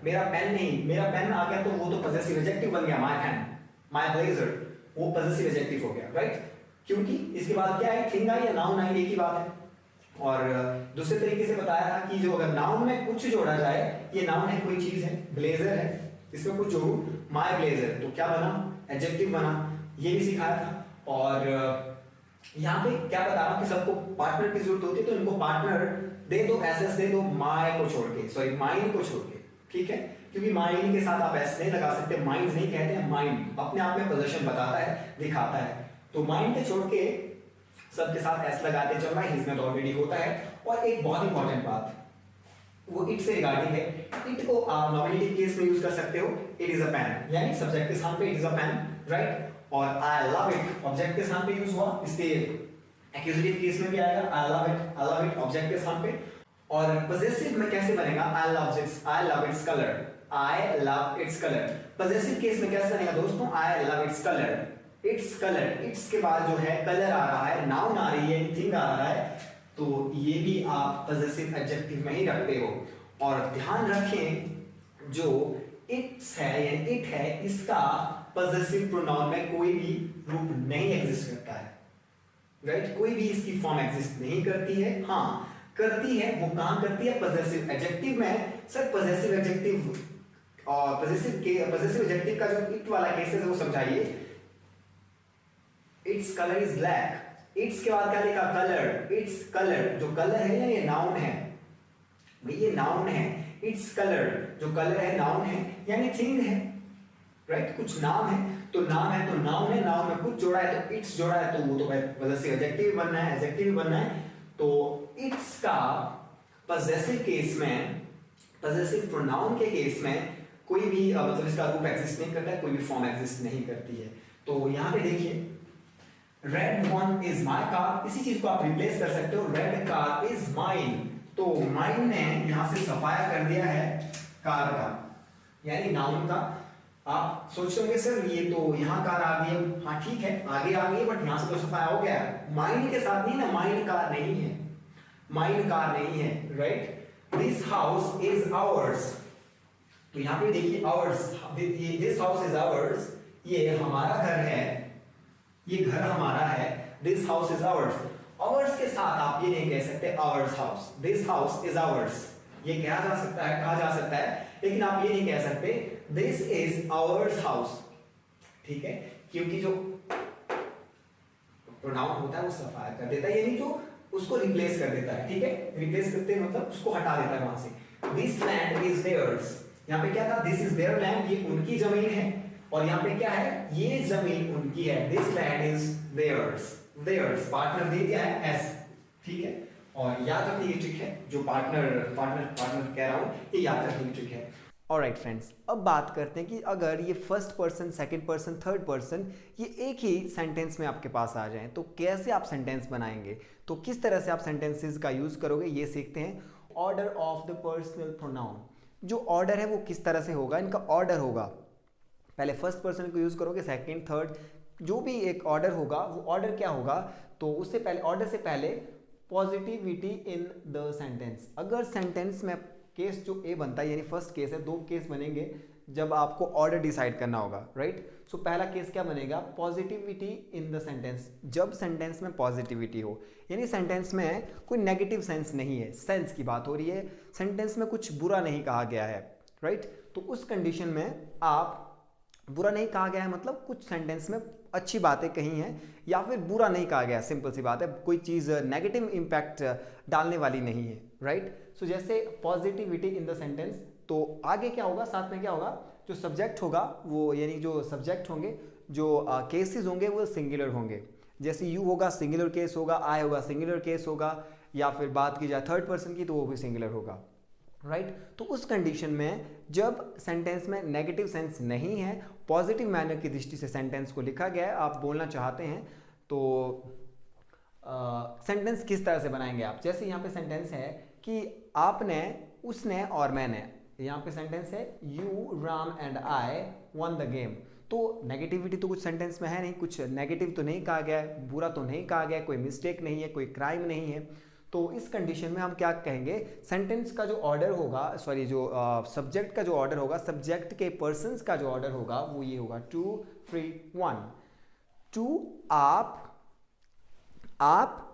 मेरा पेन नहीं, मेरा पेन आ गया तो वो तो पजेसिव एडजेक्टिव बन गया, माय पेन, माय ब्लेजर, वो पजेसिव एडजेक्टिव हो गया, राइट। क्योंकि इसके बाद क्या है? थिंग आई या नाउन आई, एक ही बात है। और दूसरे तरीके से बताया था कि जो अगर नाउन में कुछ जोड़ा जाए, ये नाउन है, कोई चीज है, ब्लेजर है, इसमें कुछ जोड़ू, माय ब्लेजर, तो क्या बना? एडजेक्टिव बना। ये भी सिखाया था। और यहाँ पे क्या बता रहा हूँ कि सबको पार्टनर की जरूरत होती है, तो इनको पार्टनर दे दो, एसएस दे दो, माय को छोड़ के, सॉरी माइन को छोड़ के। ठीक है, क्योंकि माइन के साथ आप एस नहीं लगा सकते, माइंड नहीं कहते हैं, माइंड अपने आप में पोजीशन बताता है, दिखाता है। तो माइंड के छोड़ के सबके साथ एस लगाते चलना, हिज में तो ऑलरेडी होता है। और एक बहुत इंपॉर्टेंट बात, वो इट से रिगार्डिंग है। इट को आप नॉमिनेटिव केस में यूज कर सकते हो, इट इज अ पेन, यानी सब्जेक्ट के स्थान पे it is a pen, right. और आई लव इट ऑब्जेक्ट के स्थान पे यूज हुआ, इसलिए एक्यूजेटिव केस में भी आएगा आई लव इट ऑब्जेक्ट के स्थान पे। और पजेसिव में कैसे बनेगा? I love its colour, I love its colour. Possessive case में कैसे बनेगा दोस्तों? I love its colour, its colour, it's के बाद जो है कलर आ रहा है, नाउन आ रही है, थिंग आ रहा है, तो ये भी आप पजेसिव एडजेक्टिव में ही रखते हो। और ध्यान रखें जो इट्स है या इट है, इसका पजेसिव प्रोनाउन में कोई भी रूप नहीं एग्जिस्ट करता है, राइट। कोई भी इसकी फॉर्म एग्जिस्ट नहीं करती है। हाँ करती है, वो काम करती है पजेसिव एडजेक्टिव में। सर पजेसिव एडजेक्टिव और पजेसिव एडजेक्टिव का जो इट वाला केस है वो समझाइए। Its colour is black, it's के बाद क्या लिखा? कलर, इट्स कलर, जो कलर है ना ये नाउन है भाई, ये नाउन है। इट्स कलर, जो कलर है नाउन है, यानी थिंग है, राइट। कुछ नाम है तो नाम है, तो नाउन है, नाउन में कुछ जोड़ा है तो इट्स जोड़ा है, तो वो तो पजेसिव एडजेक्टिव बनना है, एडजेक्टिव बनना है। तो इट्स का पजेसिव केस में, पजेसिव प्रोनाउन के केस में कोई भी मतलब इसका रूप एग्जिस्ट नहीं करता है, कोई भी फॉर्म एग्जिस्ट नहीं करती है। तो यहाँ पे देखिए, red one is my car, इसी चीज को आप रिप्लेस कर सकते हो, रेड कार इज माइन। तो माइन ने यहां से सफाया कर दिया है कार का, यानी नाउन का। आप सोच रहे होंगे सर ये तो यहाँ कार आ गई है, हाँ ठीक है आगे आ गई, बट यहां से तो सफाया हो गया। माइन के साथ नहीं ना, माइन कार नहीं है, माइन कार नहीं है, right. This house is ours, तो यहाँ पे देखिए hours, this house is ours, ये हमारा घर है, ये घर हमारा है। This house is ours, hours के साथ आप ये नहीं कह सकते hours house, this house is ours, ये कहा जा सकता है, कहा जा सकता है, लेकिन आप ये नहीं कह सकते दिस इज आवर्स हाउस। ठीक है, क्योंकि जो प्रोनाउन होता है वो सफाया कर देता है, यानी जो उसको रिप्लेस कर देता है, ठीक है, रिप्लेस करते हैं मतलब उसको हटा देता है वहां से। दिस लैंड इज देयर्स, यहाँ पे क्या था, दिस इज देयर लैंड, ये उनकी जमीन है, और यहाँ पे क्या है, ये जमीन उनकी है, this land is theirs, theirs partner दे दिया है एस, ठीक है, और याद रखने की ट्रिक है, जो पार्टनर कह रहा हूं ये याद रखने की ट्रिक है। ऑलराइट फ्रेंड्स, अब बात करते हैं कि अगर ये first person, second person, third person ये एक ही सेंटेंस में आपके पास आ जाएं तो कैसे आप सेंटेंस बनाएंगे, तो किस तरह से आप सेंटेंसेस का यूज करोगे ये सीखते हैं। Order of the personal pronoun, जो ऑर्डर है वो किस तरह से होगा, इनका ऑर्डर होगा, पहले फर्स्ट पर्सन को यूज करोगे, सेकंड थर्ड, जो भी एक ऑर्डर होगा वो ऑर्डर क्या होगा, तो उससे पहले, ऑर्डर से पहले पॉजिटिविटी इन द सेंटेंस। अगर सेंटेंस में केस जो ए बनता है, यानी फर्स्ट केस है, दो केस बनेंगे जब आपको ऑर्डर डिसाइड करना होगा, राइट। सो पहला केस क्या बनेगा, पॉजिटिविटी इन द सेंटेंस, जब सेंटेंस में पॉजिटिविटी हो, यानी सेंटेंस में कोई नेगेटिव सेंस नहीं है, सेंस की बात हो रही है, सेंटेंस में कुछ बुरा नहीं कहा गया है, राइट। तो उस कंडीशन में आप, बुरा नहीं कहा गया है मतलब कुछ सेंटेंस में अच्छी बातें कही हैं, या फिर बुरा नहीं कहा गया, सिंपल सी बात है, कोई चीज़ नेगेटिव इंपैक्ट डालने वाली नहीं है, राइट। सो जैसे पॉजिटिविटी इन द सेंटेंस, तो आगे क्या होगा, साथ में क्या होगा, जो सब्जेक्ट होगा वो, यानी जो सब्जेक्ट होंगे, जो केसेस होंगे वो सिंगुलर होंगे, जैसे यू होगा सिंगुलर केस होगा, आई होगा सिंगुलर केस होगा, या फिर बात की जाए थर्ड पर्सन की तो वो भी सिंगुलर होगा, राइट। तो उस कंडीशन में जब सेंटेंस में नेगेटिव सेंस नहीं है, पॉजिटिव मैनर की दृष्टि से सेंटेंस को लिखा गया है, आप बोलना चाहते हैं तो सेंटेंस किस तरह से बनाएंगे आप, जैसे यहाँ पे सेंटेंस है कि आपने, उसने और मैंने, यहाँ पे सेंटेंस है you Ram and I won the game, तो नेगेटिविटी तो कुछ सेंटेंस में है नहीं, कुछ नेगेटिव तो नहीं कहा गया है, बुरा तो नहीं कहा गया है, कोई मिस्टेक नहीं है, कोई क्राइम नहीं है, तो इस कंडीशन में हम क्या कहेंगे, सेंटेंस का जो ऑर्डर होगा, सॉरी जो सब्जेक्ट का जो ऑर्डर होगा, सब्जेक्ट के पर्सन्स का जो ऑर्डर होगा वो ये होगा 2 3 1। टू आप,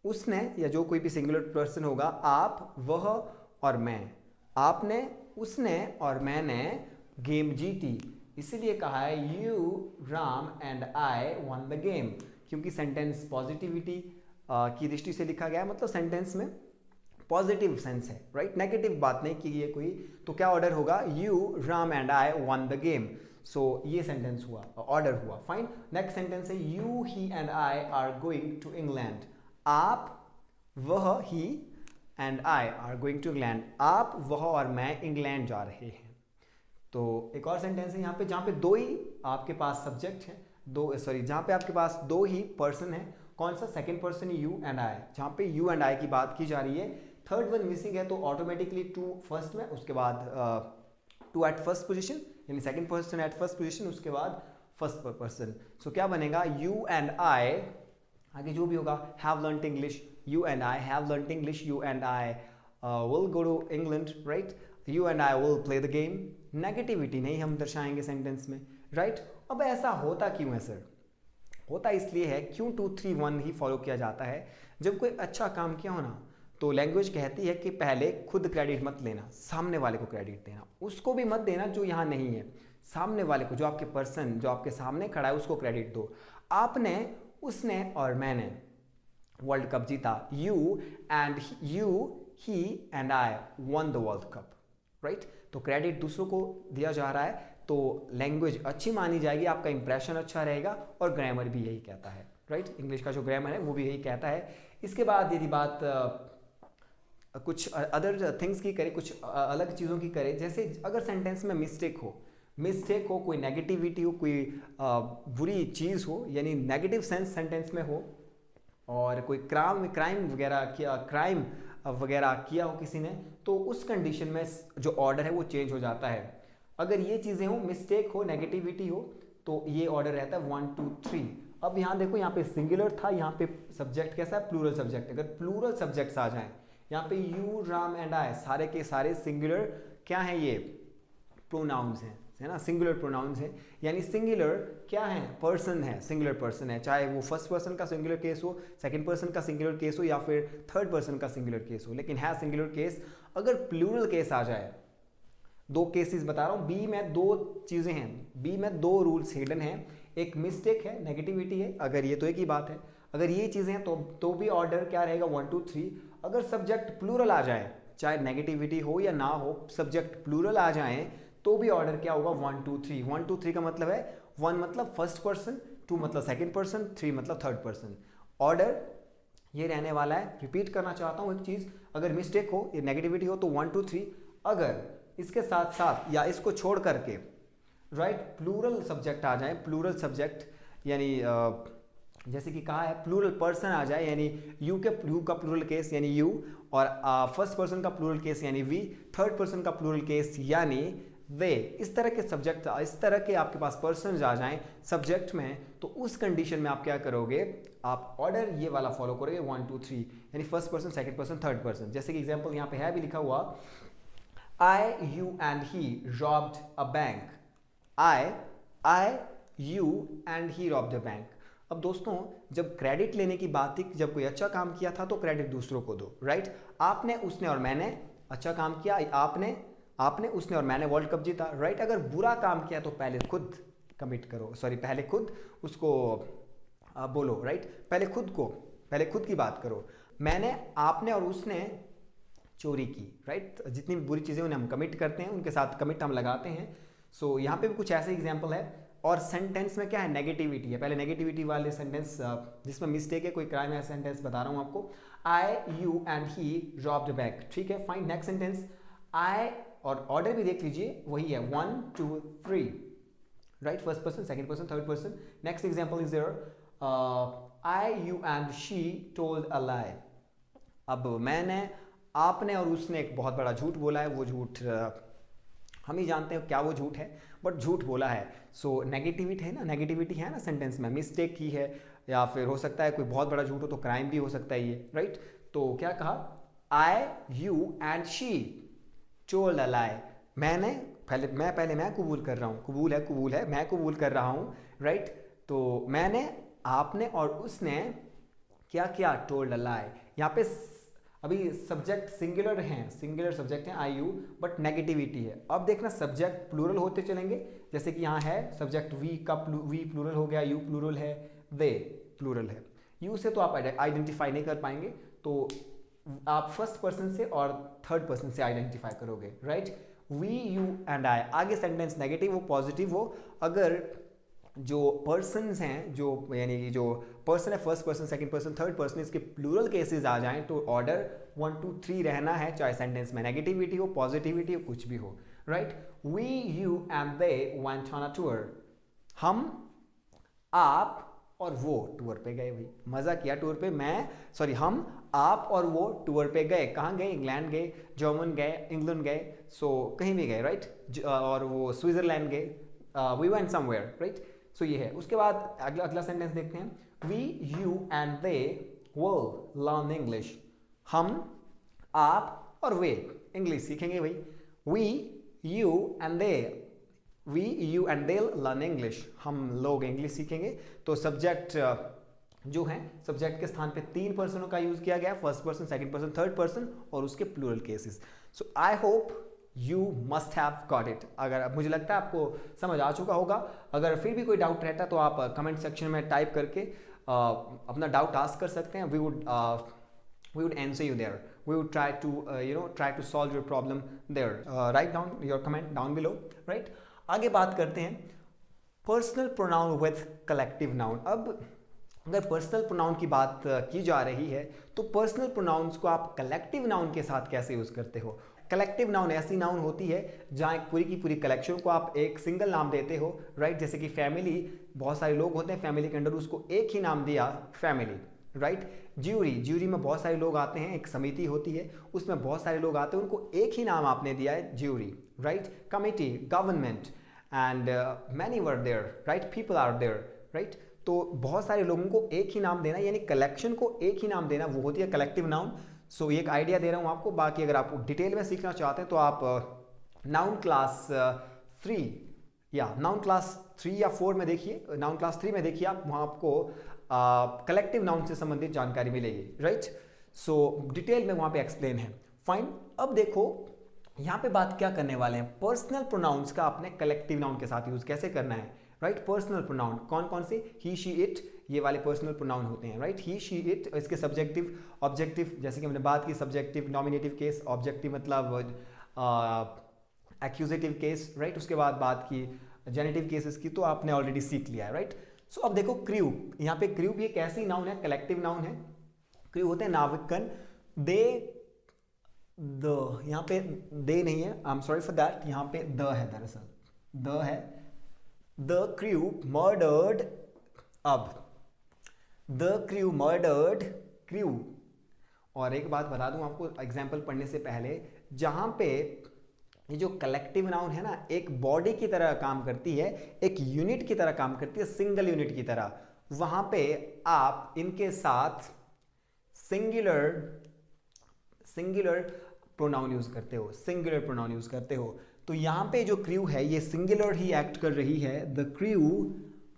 उसने, या जो कोई भी सिंगुलर पर्सन होगा, आप, वह और मैं, आपने, उसने और मैंने गेम जीती, इसीलिए कहा है you Ram and I won the game, क्योंकि सेंटेंस पॉजिटिविटी की दृष्टि से लिखा गया है, मतलब सेंटेंस में पॉजिटिव सेंस है, राइट, नेगेटिव बात नहीं की है कोई, तो क्या ऑर्डर होगा, you Ram and I won the game, so ये सेंटेंस हुआ, ऑर्डर हुआ, फाइन। नेक्स्ट सेंटेंस है you he and I are going to England, आप, वह, he and I are going to England, आप, वह और मैं इंग्लैंड जा रहे हैं। तो एक और सेंटेंस है यहाँ पे, जहाँ पे दो ही आपके पास सब्जेक्ट है, जहाँ पे आपके पास दो ही पर्सन है, कौन सा, सेकंड पर्सन यू एंड आई, जहाँ पे यू एंड आई की बात की जा रही है, थर्ड वन मिसिंग है, तो ऑटोमेटिकली टू फर्स्ट में, उसके बाद टू एट फर्स्ट पोजीशन, यानी second person at first position, उसके बाद फर्स्ट पर्सन, सो क्या बनेगा, यू एंड आई, आगे जो भी होगा, have learned English, you and I have learned English, you and I will go to England, right, you and I will play the game, negativity नहीं हम दर्शाएंगे सेंटेंस में, राइट। अब ऐसा होता क्यों है सर, होता इसलिए है, क्यों 2 3 1 ही फॉलो किया जाता है, जब कोई अच्छा काम किया हो ना, तो लैंग्वेज कहती है कि पहले खुद क्रेडिट मत लेना, सामने वाले को क्रेडिट देना, उसको भी मत देना जो यहाँ नहीं है, सामने वाले को, जो आपके पर्सन, जो आपके सामने खड़ा है उसको क्रेडिट दो। आपने, उसने और मैंने वर्ल्ड कप जीता, you he and I won the world cup, right. तो क्रेडिट दूसरों को दिया जा रहा है, तो लैंग्वेज अच्छी मानी जाएगी, आपका इंप्रेशन अच्छा रहेगा, और ग्रामर भी यही कहता है, राइट, इंग्लिश का जो ग्रामर है वो भी यही कहता है। इसके बाद यदि बात कुछ अदर थिंग्स की करें, कुछ अलग चीज़ों की करें, जैसे अगर सेंटेंस में मिस्टेक हो, कोई नेगेटिविटी हो, कोई बुरी चीज़ हो, यानी नेगेटिव सेंस सेंटेंस में हो, और कोई क्राइम वगैरह किया हो किसी ने, तो उस कंडीशन में जो ऑर्डर है वो चेंज हो जाता है। अगर ये चीज़ें हो, मिस्टेक हो, नेगेटिविटी हो, तो ये ऑर्डर रहता है 1 2 3। अब यहाँ देखो, यहाँ पे सिंगुलर था, यहाँ पे सब्जेक्ट कैसा है, प्लूरल सब्जेक्ट। अगर प्लूरल सब्जेक्ट्स आ जाएं, यहाँ पे यू राम एंड आई सारे के सारे सिंगुलर क्या है, ये प्रोनाउंस हैं, है ना, सिंगुलर प्रोनाउंस है, यानी सिंगुलर क्या है, पर्सन है, सिंगुलर पर्सन है, चाहे वो फर्स्ट पर्सन का सिंगुलर केस हो, सेकंड पर्सन का सिंगुलर केस हो, या फिर थर्ड पर्सन का सिंगुलर केस हो, लेकिन है सिंगुलर केस। अगर प्लूरल केस आ जाए, दो केसेस बता रहा हूँ, बी में दो चीज़ें हैं, बी में दो रूल्स हिडन हैं, एक मिस्टेक है, नेगेटिविटी है, अगर ये तो एक ही बात है, अगर ये चीज़ें हैं तो भी ऑर्डर क्या रहेगा 1 2 3। अगर सब्जेक्ट प्लूरल आ जाए, चाहे नेगेटिविटी हो या ना हो, सब्जेक्ट प्लूरल आ जाए तो भी ऑर्डर क्या होगा 1 2 3। 1 2 3 का मतलब है 1 मतलब फर्स्ट पर्सन, 2 मतलब सेकंड पर्सन, 3 मतलब थर्ड पर्सन। ऑर्डर ये रहने वाला है। रिपीट करना चाहता हूँ एक चीज़, अगर मिस्टेक हो, ये नेगेटिविटी हो तो 1 2 3, अगर इसके साथ साथ या इसको छोड़ करके राइट प्लूरल सब्जेक्ट आ जाए, प्लूरल सब्जेक्ट यानी जैसे कि कहा है प्लूरल पर्सन आ जाए, यानी यू का प्लूरल केस यानी यू, और फर्स्ट पर्सन का प्लूरल केस यानी वी, थर्ड पर्सन का प्लूरल केस यानी वे, इस तरह के सब्जेक्ट, इस तरह के आपके पास पर्सन आ जाएं सब्जेक्ट में, तो उस कंडीशन में आप क्या करोगे, आप ऑर्डर ये वाला फॉलो करोगे 1 2 3, यानी first person, second person, third person. जैसे कि एग्जांपल यहाँ पे है भी लिखा हुआ, I you and he robbed a bank. I you and he robbed a bank. अब दोस्तों जब क्रेडिट लेने की बात थी, जब कोई अच्छा काम किया था तो क्रेडिट दूसरों को दो, राइट। आपने, उसने और मैंने अच्छा काम किया, आपने उसने और मैंने वर्ल्ड कप जीता, राइट। अगर बुरा काम किया तो पहले खुद कमिट करो, सॉरी पहले खुद उसको बोलो, राइट। पहले खुद की बात करो। मैंने, आपने और उसने चोरी की, राइट। जितनी भी बुरी चीज़ें उन्हें हम कमिट करते हैं, उनके साथ कमिट हम लगाते हैं। सो यहाँ पे भी कुछ ऐसे एग्जाम्पल है। और सेंटेंस में क्या है, नेगेटिविटी है। पहले नेगेटिविटी वाले सेंटेंस जिसमें मिस्टेक है, कोई क्राइम है, सेंटेंस बता रहा हूँ आपको, I you and he robbed bank, ठीक है फाइन। नेक्स्ट सेंटेंस, आई, और ऑर्डर भी देख लीजिए वही है 1 2 3, right. First person, second person, third person. Next example is there, I you and she told a lie. अब मैंने, आपने और उसने एक बहुत बड़ा झूठ बोला है। वो झूठ हम ही जानते हैं क्या वो झूठ है, बट झूठ बोला है। सो नेगेटिविटी है ना, नेगेटिविटी है ना सेंटेंस में, मिस्टेक की है, या फिर हो सकता है कोई बहुत बड़ा झूठ हो तो क्राइम भी हो सकता है ये, राइट। तो क्या कहा, I you and she told a lie. पहले मैं कबूल कर रहा हूँ, कबूल है, मैं कबूल कर रहा हूँ, राइट। तो मैंने, आपने और उसने क्या किया, टोल्ड अ लाई। यहाँ पे अभी सब्जेक्ट सिंगुलर हैं, सिंगुलर सब्जेक्ट हैं आई यू, बट नेगेटिविटी है। अब देखना सब्जेक्ट प्लूरल होते चलेंगे, जैसे कि यहाँ है सब्जेक्ट वी का वी प्लूरल हो गया, यू प्लूरल है, दे प्लूरल है। यू से तो आप आइडेंटिफाई नहीं कर पाएंगे, तो आप फर्स्ट पर्सन से और थर्ड पर्सन से आइडेंटिफाई करोगे, right. We, you and I. आगे सेंटेंस नेगेटिव हो पॉजिटिव हो, अगर जो पर्सन्स हैं, जो यानी जो पर्सन है first person, second person, third person, इसके प्लूरल केसेस आ जाएं तो ऑर्डर 1 2 3 रहना है, चाहे सेंटेंस में नेगेटिविटी हो, पॉजिटिविटी हो, कुछ भी हो, right. We, you and they went on a tour. हम, आप और वो टूर पे गए, भाई मजा किया टूर पे। हम, आप और वो टूर पे गए। कहाँ गए, इंग्लैंड गए, जर्मन गए, इंग्लैंड गए, सो कहीं भी गए, राइट। और वो स्विट्जरलैंड गए, we went somewhere, right. So ये है। उसके बाद अगला सेंटेंस देखते हैं, we, you and they will learn English. हम, आप और वे इंग्लिश सीखेंगे भाई। We, you and they learn English, हम लोग इंग्लिश सीखेंगे। तो सब्जेक्ट जो है, सब्जेक्ट के स्थान पे 3 पर्सनों का यूज किया गया, first person, second person, third person, और उसके plural cases. So I hope you must have got it. अगर मुझे लगता है आपको समझ आ चुका होगा। अगर फिर भी कोई डाउट रहता है तो आप कमेंट सेक्शन में टाइप करके अपना डाउट आस्क कर सकते हैं। We would answer you there. We would try to solve your problem there. Write down your comment down below, right? आगे बात करते हैं personal pronoun with collective noun. अब अगर पर्सनल प्रोनाउन की बात की जा रही है तो पर्सनल प्रोनाउंस को आप कलेक्टिव नाउन के साथ कैसे यूज करते हो। कलेक्टिव नाउन ऐसी नाउन होती है जहाँ पूरी की पूरी कलेक्शन को आप एक सिंगल नाम देते हो, राइट। जैसे कि फैमिली, बहुत सारे लोग होते हैं फैमिली के अंडर, उसको एक ही नाम दिया फैमिली, राइट। ज्यूरी में बहुत सारे लोग आते हैं, एक समिति होती है उसमें बहुत सारे लोग आते हैं, उनको एक ही नाम आपने दिया है jury, right. Committee, government, and many were there, right, people are there, right. तो बहुत सारे लोगों को एक ही नाम देना, यानी कलेक्शन को एक ही नाम देना, वो होती है कलेक्टिव नाउन। सो एक आइडिया दे रहा हूँ आपको। बाकी अगर आप डिटेल में सीखना चाहते हैं तो आप नाउन क्लास 3 या नाउन क्लास 3 या 4 में देखिए, नाउन क्लास 3 में देखिए आप, वहाँ आपको कलेक्टिव नाउन से संबंधित जानकारी मिलेगी, राइट। सो डिटेल में वहाँ पे एक्सप्लेन है, फाइन। अब देखो यहाँ पे बात क्या करने वाले हैं, पर्सनल प्रोनाउंस का अपने कलेक्टिव नाउन के साथ यूज कैसे करना है, राइट। पर्सनल प्रोनाउन कौन कौन से, ही शी इट, ये वाले पर्सनल प्रोनाउन होते हैं, राइट। ही शी इट, इसके सब्जेक्टिव ऑब्जेक्टिव, जैसे कि हमने बात की सब्जेक्टिव नॉमिनेटिव केस, ऑब्जेक्टिव मतलब एक्यूजेटिव केस, राइट। उसके बाद बात की जेनेटिव केसेस की, तो आपने ऑलरेडी सीख लिया है, राइट। सो अब देखो क्रू, यहाँ पे क्रू भी एक ऐसी नाउन है, कलेक्टिव नाउन है। क्रू होते हैं नाविकगण, दे, द, यहाँ पे दे नहीं है, I am sorry for that, यहाँ पे द है, दरअसल द है। द क्रू मर्डर्ड, अब द क्रू मर्डर्ड क्रू। और एक बात बता दूं आपको एग्जाम्पल पढ़ने से पहले, जहां पे ये जो कलेक्टिव नाउन है ना, एक बॉडी की तरह काम करती है, एक यूनिट की तरह काम करती है, सिंगल यूनिट की तरह, वहां पे आप इनके साथ सिंगुलर प्रोनाउन यूज करते हो, सिंगुलर प्रोनाउन यूज करते हो। तो यहां पे जो क्रू है ये सिंगुलर ही एक्ट कर रही है। द क्रू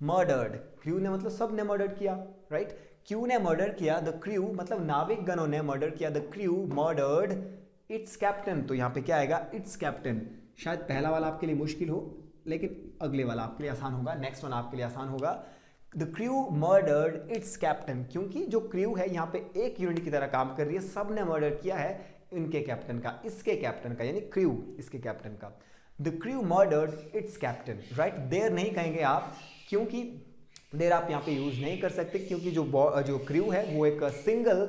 मर्डर्ड, क्रू ने मतलब सब ने मर्डर किया, राइट। क्रू ने मर्डर किया, द क्रू मतलब नाविक गणों ने मर्डर किया, the crew murdered its captain. तो यहाँ पे क्या आएगा, इट्स कैप्टन। शायद पहला वाला आपके लिए मुश्किल हो, लेकिन अगले वाला आपके लिए आसान होगा, नेक्स्ट वन आपके लिए आसान होगा। The crew murdered its captain, क्योंकि जो क्रू है यहाँ पे एक यूनिट की तरह काम कर रही है, सब ने मर्डर किया है इनके कैप्टन का, इसके कैप्टन का, यानी क्रू इसके कैप्टन का। The crew murdered its captain, right. Their नहीं कहेंगे आप, क्योंकि देर आप यहाँ पे यूज नहीं कर सकते, क्योंकि जो क्रू है वो एक सिंगल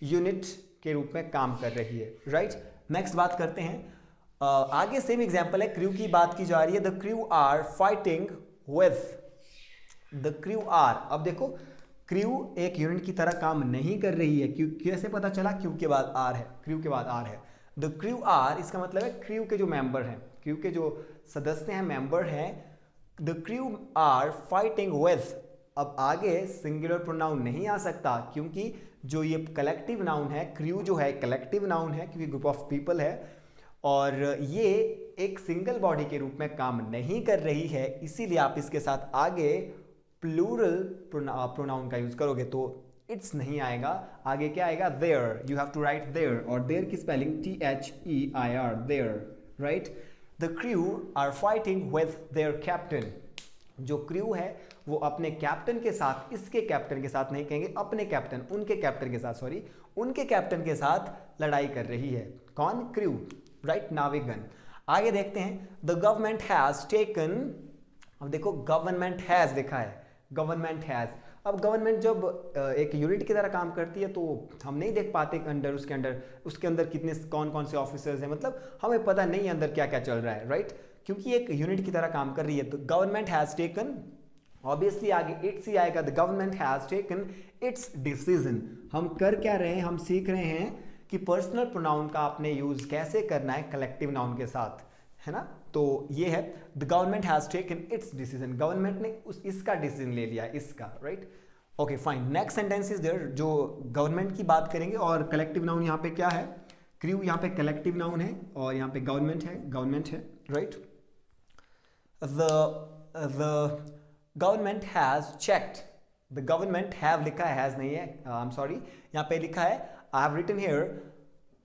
यूनिट के रूप में काम कर रही है, राइट। नेक्स्ट बात करते हैं, आगे सेम एग्जांपल है, क्रू की बात की जा रही है। The crew are fighting with, the crew are, अब देखो क्रू एक यूनिट की तरह काम नहीं कर रही है, क्यों, कैसे पता चला, क्रू के बाद आर है, क्रू के बाद आर है। द क्रू आर, इसका मतलब है क्रू के जो मेंबर हैं, क्रू के जो सदस्य हैं, मेंबर हैं। The crew are fighting with, अब आगे सिंगुलर प्रोनाउन नहीं आ सकता, क्योंकि जो ये कलेक्टिव नाउन है, क्रू जो है कलेक्टिव नाउन है, क्योंकि ग्रुप ऑफ पीपल है, और ये एक सिंगल बॉडी के रूप में काम नहीं कर रही है, इसीलिए आप इसके साथ आगे प्लूरल प्रोनाउन का यूज करोगे तो इट्स नहीं आएगा, आगे क्या आएगा, their. You have to write their, और देयर की spelling THEIR, their, right. The crew are fighting with their captain, जो क्रू है वो अपने कैप्टन के साथ, इसके कैप्टन के साथ नहीं कहेंगे, अपने कैप्टन, उनके कैप्टन के साथ, सॉरी, उनके कैप्टन के साथ लड़ाई कर रही है। कौन, क्रू, राइट, नाविकगण। आगे देखते हैं, द गवर्नमेंट हैज टेकन, अब देखो गवर्नमेंट हैज लिखा है, गवर्नमेंट हैज। अब गवर्नमेंट जब एक यूनिट की तरह काम करती है तो हम नहीं देख पाते उसके अंदर कितने कौन कौन से ऑफिसर्स हैं, मतलब हमें पता नहीं है अंदर क्या क्या चल रहा है, राइट, क्योंकि एक यूनिट की तरह काम कर रही है। तो गवर्नमेंट हैज टेकन, ऑब्वियसली आगे इट्स ही आएगा, the government has taken its decision. हम कर क्या रहे हैं, हम सीख रहे हैं कि पर्सनल प्रोनाउन का आपने यूज कैसे करना है कलेक्टिव नाउन के साथ, है ना। तो ये है, the government has taken its decision, government ने इसका डिसीजन ले लिया, इसका, right. Okay fine, next sentence is there, जो गवर्नमेंट की बात करेंगे, और कलेक्टिव नाउन यहाँ पे क्या है, क्रू यहाँ पे कलेक्टिव नाउन है, और यहाँ पे गवर्नमेंट है, right. The government has checked, the government have लिखा है, हैज नहीं है, आई एम सॉरी, यहाँ पे लिखा है, I have written here,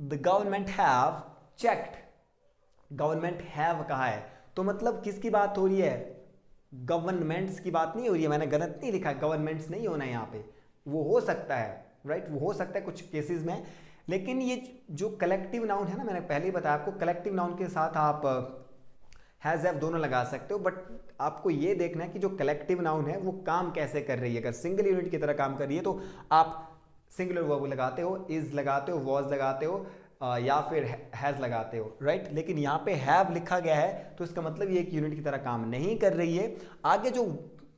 the government have checked, government have कहा है, तो मतलब किसकी बात हो रही है, गवर्नमेंट्स की बात नहीं हो रही है, मैंने गलत नहीं लिखा, गवर्नमेंट्स नहीं होना है यहाँ पे, वो हो सकता है, राइट, वो हो सकता है कुछ केसेस में, लेकिन ये जो कलेक्टिव नाउन है ना, मैंने पहले ही बताया आपको, कलेक्टिव नाउन के साथ आप हैज हैव दोनों लगा सकते हो, बट आपको ये देखना है कि जो कलेक्टिव नाउन है वो काम कैसे कर रही है। अगर सिंगल यूनिट की तरह काम कर रही है तो आप सिंगुलर वर्ब लगाते हो, इज लगाते हो, वॉज लगाते हो, या फिर हैज लगाते हो, राइट। लेकिन यहाँ पे हैव लिखा गया है तो इसका मतलब ये एक यूनिट की तरह काम नहीं कर रही है। आगे जो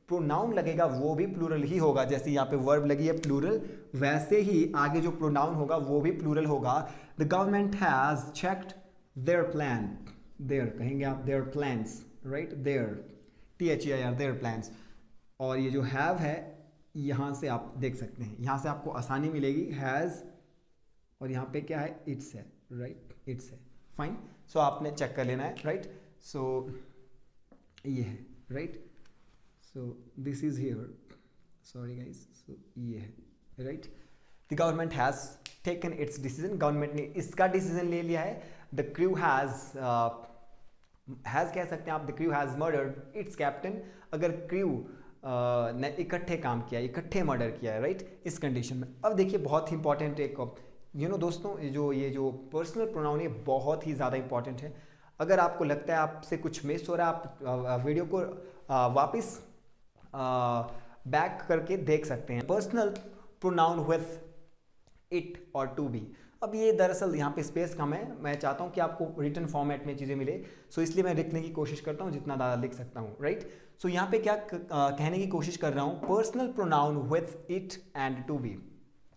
प्रोनाउन लगेगा वो भी प्लूरल ही होगा, जैसे यहाँ पे वर्ब लगी है प्लूरल, वैसे ही आगे जो प्रोनाउन होगा वो भी प्लूरल होगा। The government has checked their plan, their कहेंगे आप, their plans, right, their, THEIR, their plans. और ये जो हैव है यहाँ से आप देख सकते हैं, यहाँ से आपको आसानी मिलेगी, हैज़, और यहाँ पे क्या है, इट्स है, राइट, इट्स है, फाइन। सो आपने चेक कर लेना है, राइट। सो ये है, right, so this is here, sorry guys, so ये है, right. The government has taken its decision, government ने इसका डिसीजन ले लिया है। द क्रू हैज़ कह सकते हैं आप, the crew has murdered its captain, अगर क्रू ने इकट्ठे काम किया, इकट्ठे मर्डर किया है, राइट, इस कंडीशन में। अब देखिए बहुत ही इंपॉर्टेंट एक दोस्तों, ये जो पर्सनल प्रोनाउन है बहुत ही ज़्यादा इंपॉर्टेंट है। अगर आपको लगता है आपसे कुछ मिस हो रहा है, आप वीडियो को वापस बैक करके देख सकते हैं। पर्सनल प्रोनाउन विथ इट और टू बी। अब ये दरअसल यहाँ पे स्पेस कम है, मैं चाहता हूँ कि आपको रिटन फॉर्मेट में चीज़ें मिले, सो इसलिए मैं लिखने की कोशिश करता हूँ जितना ज़्यादा लिख सकता हूँ, राइट। सो यहाँ पे क्या कहने की कोशिश कर रहा हूँ, personal pronoun with it and to be.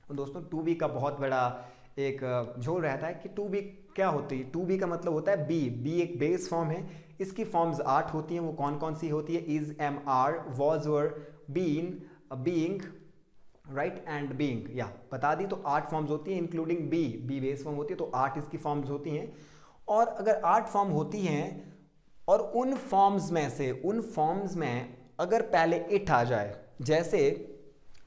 दोस्तों टू बी का बहुत बड़ा एक झोल रहता है कि टू बी क्या होती है। टू बी का मतलब होता है बी एक बेस फॉर्म है, इसकी फॉर्म्स 8 होती हैं। वो कौन कौन सी होती है? Is, am, are, was, were, been, being, right, and being. या बता दी तो 8 फॉर्म्स होती हैं, इंक्लूडिंग बी बेस फॉर्म होती है, तो 8 इसकी फॉर्म्स होती हैं। और अगर 8 फॉर्म होती हैं और उन फॉर्म्स में अगर पहले इट आ जाए, जैसे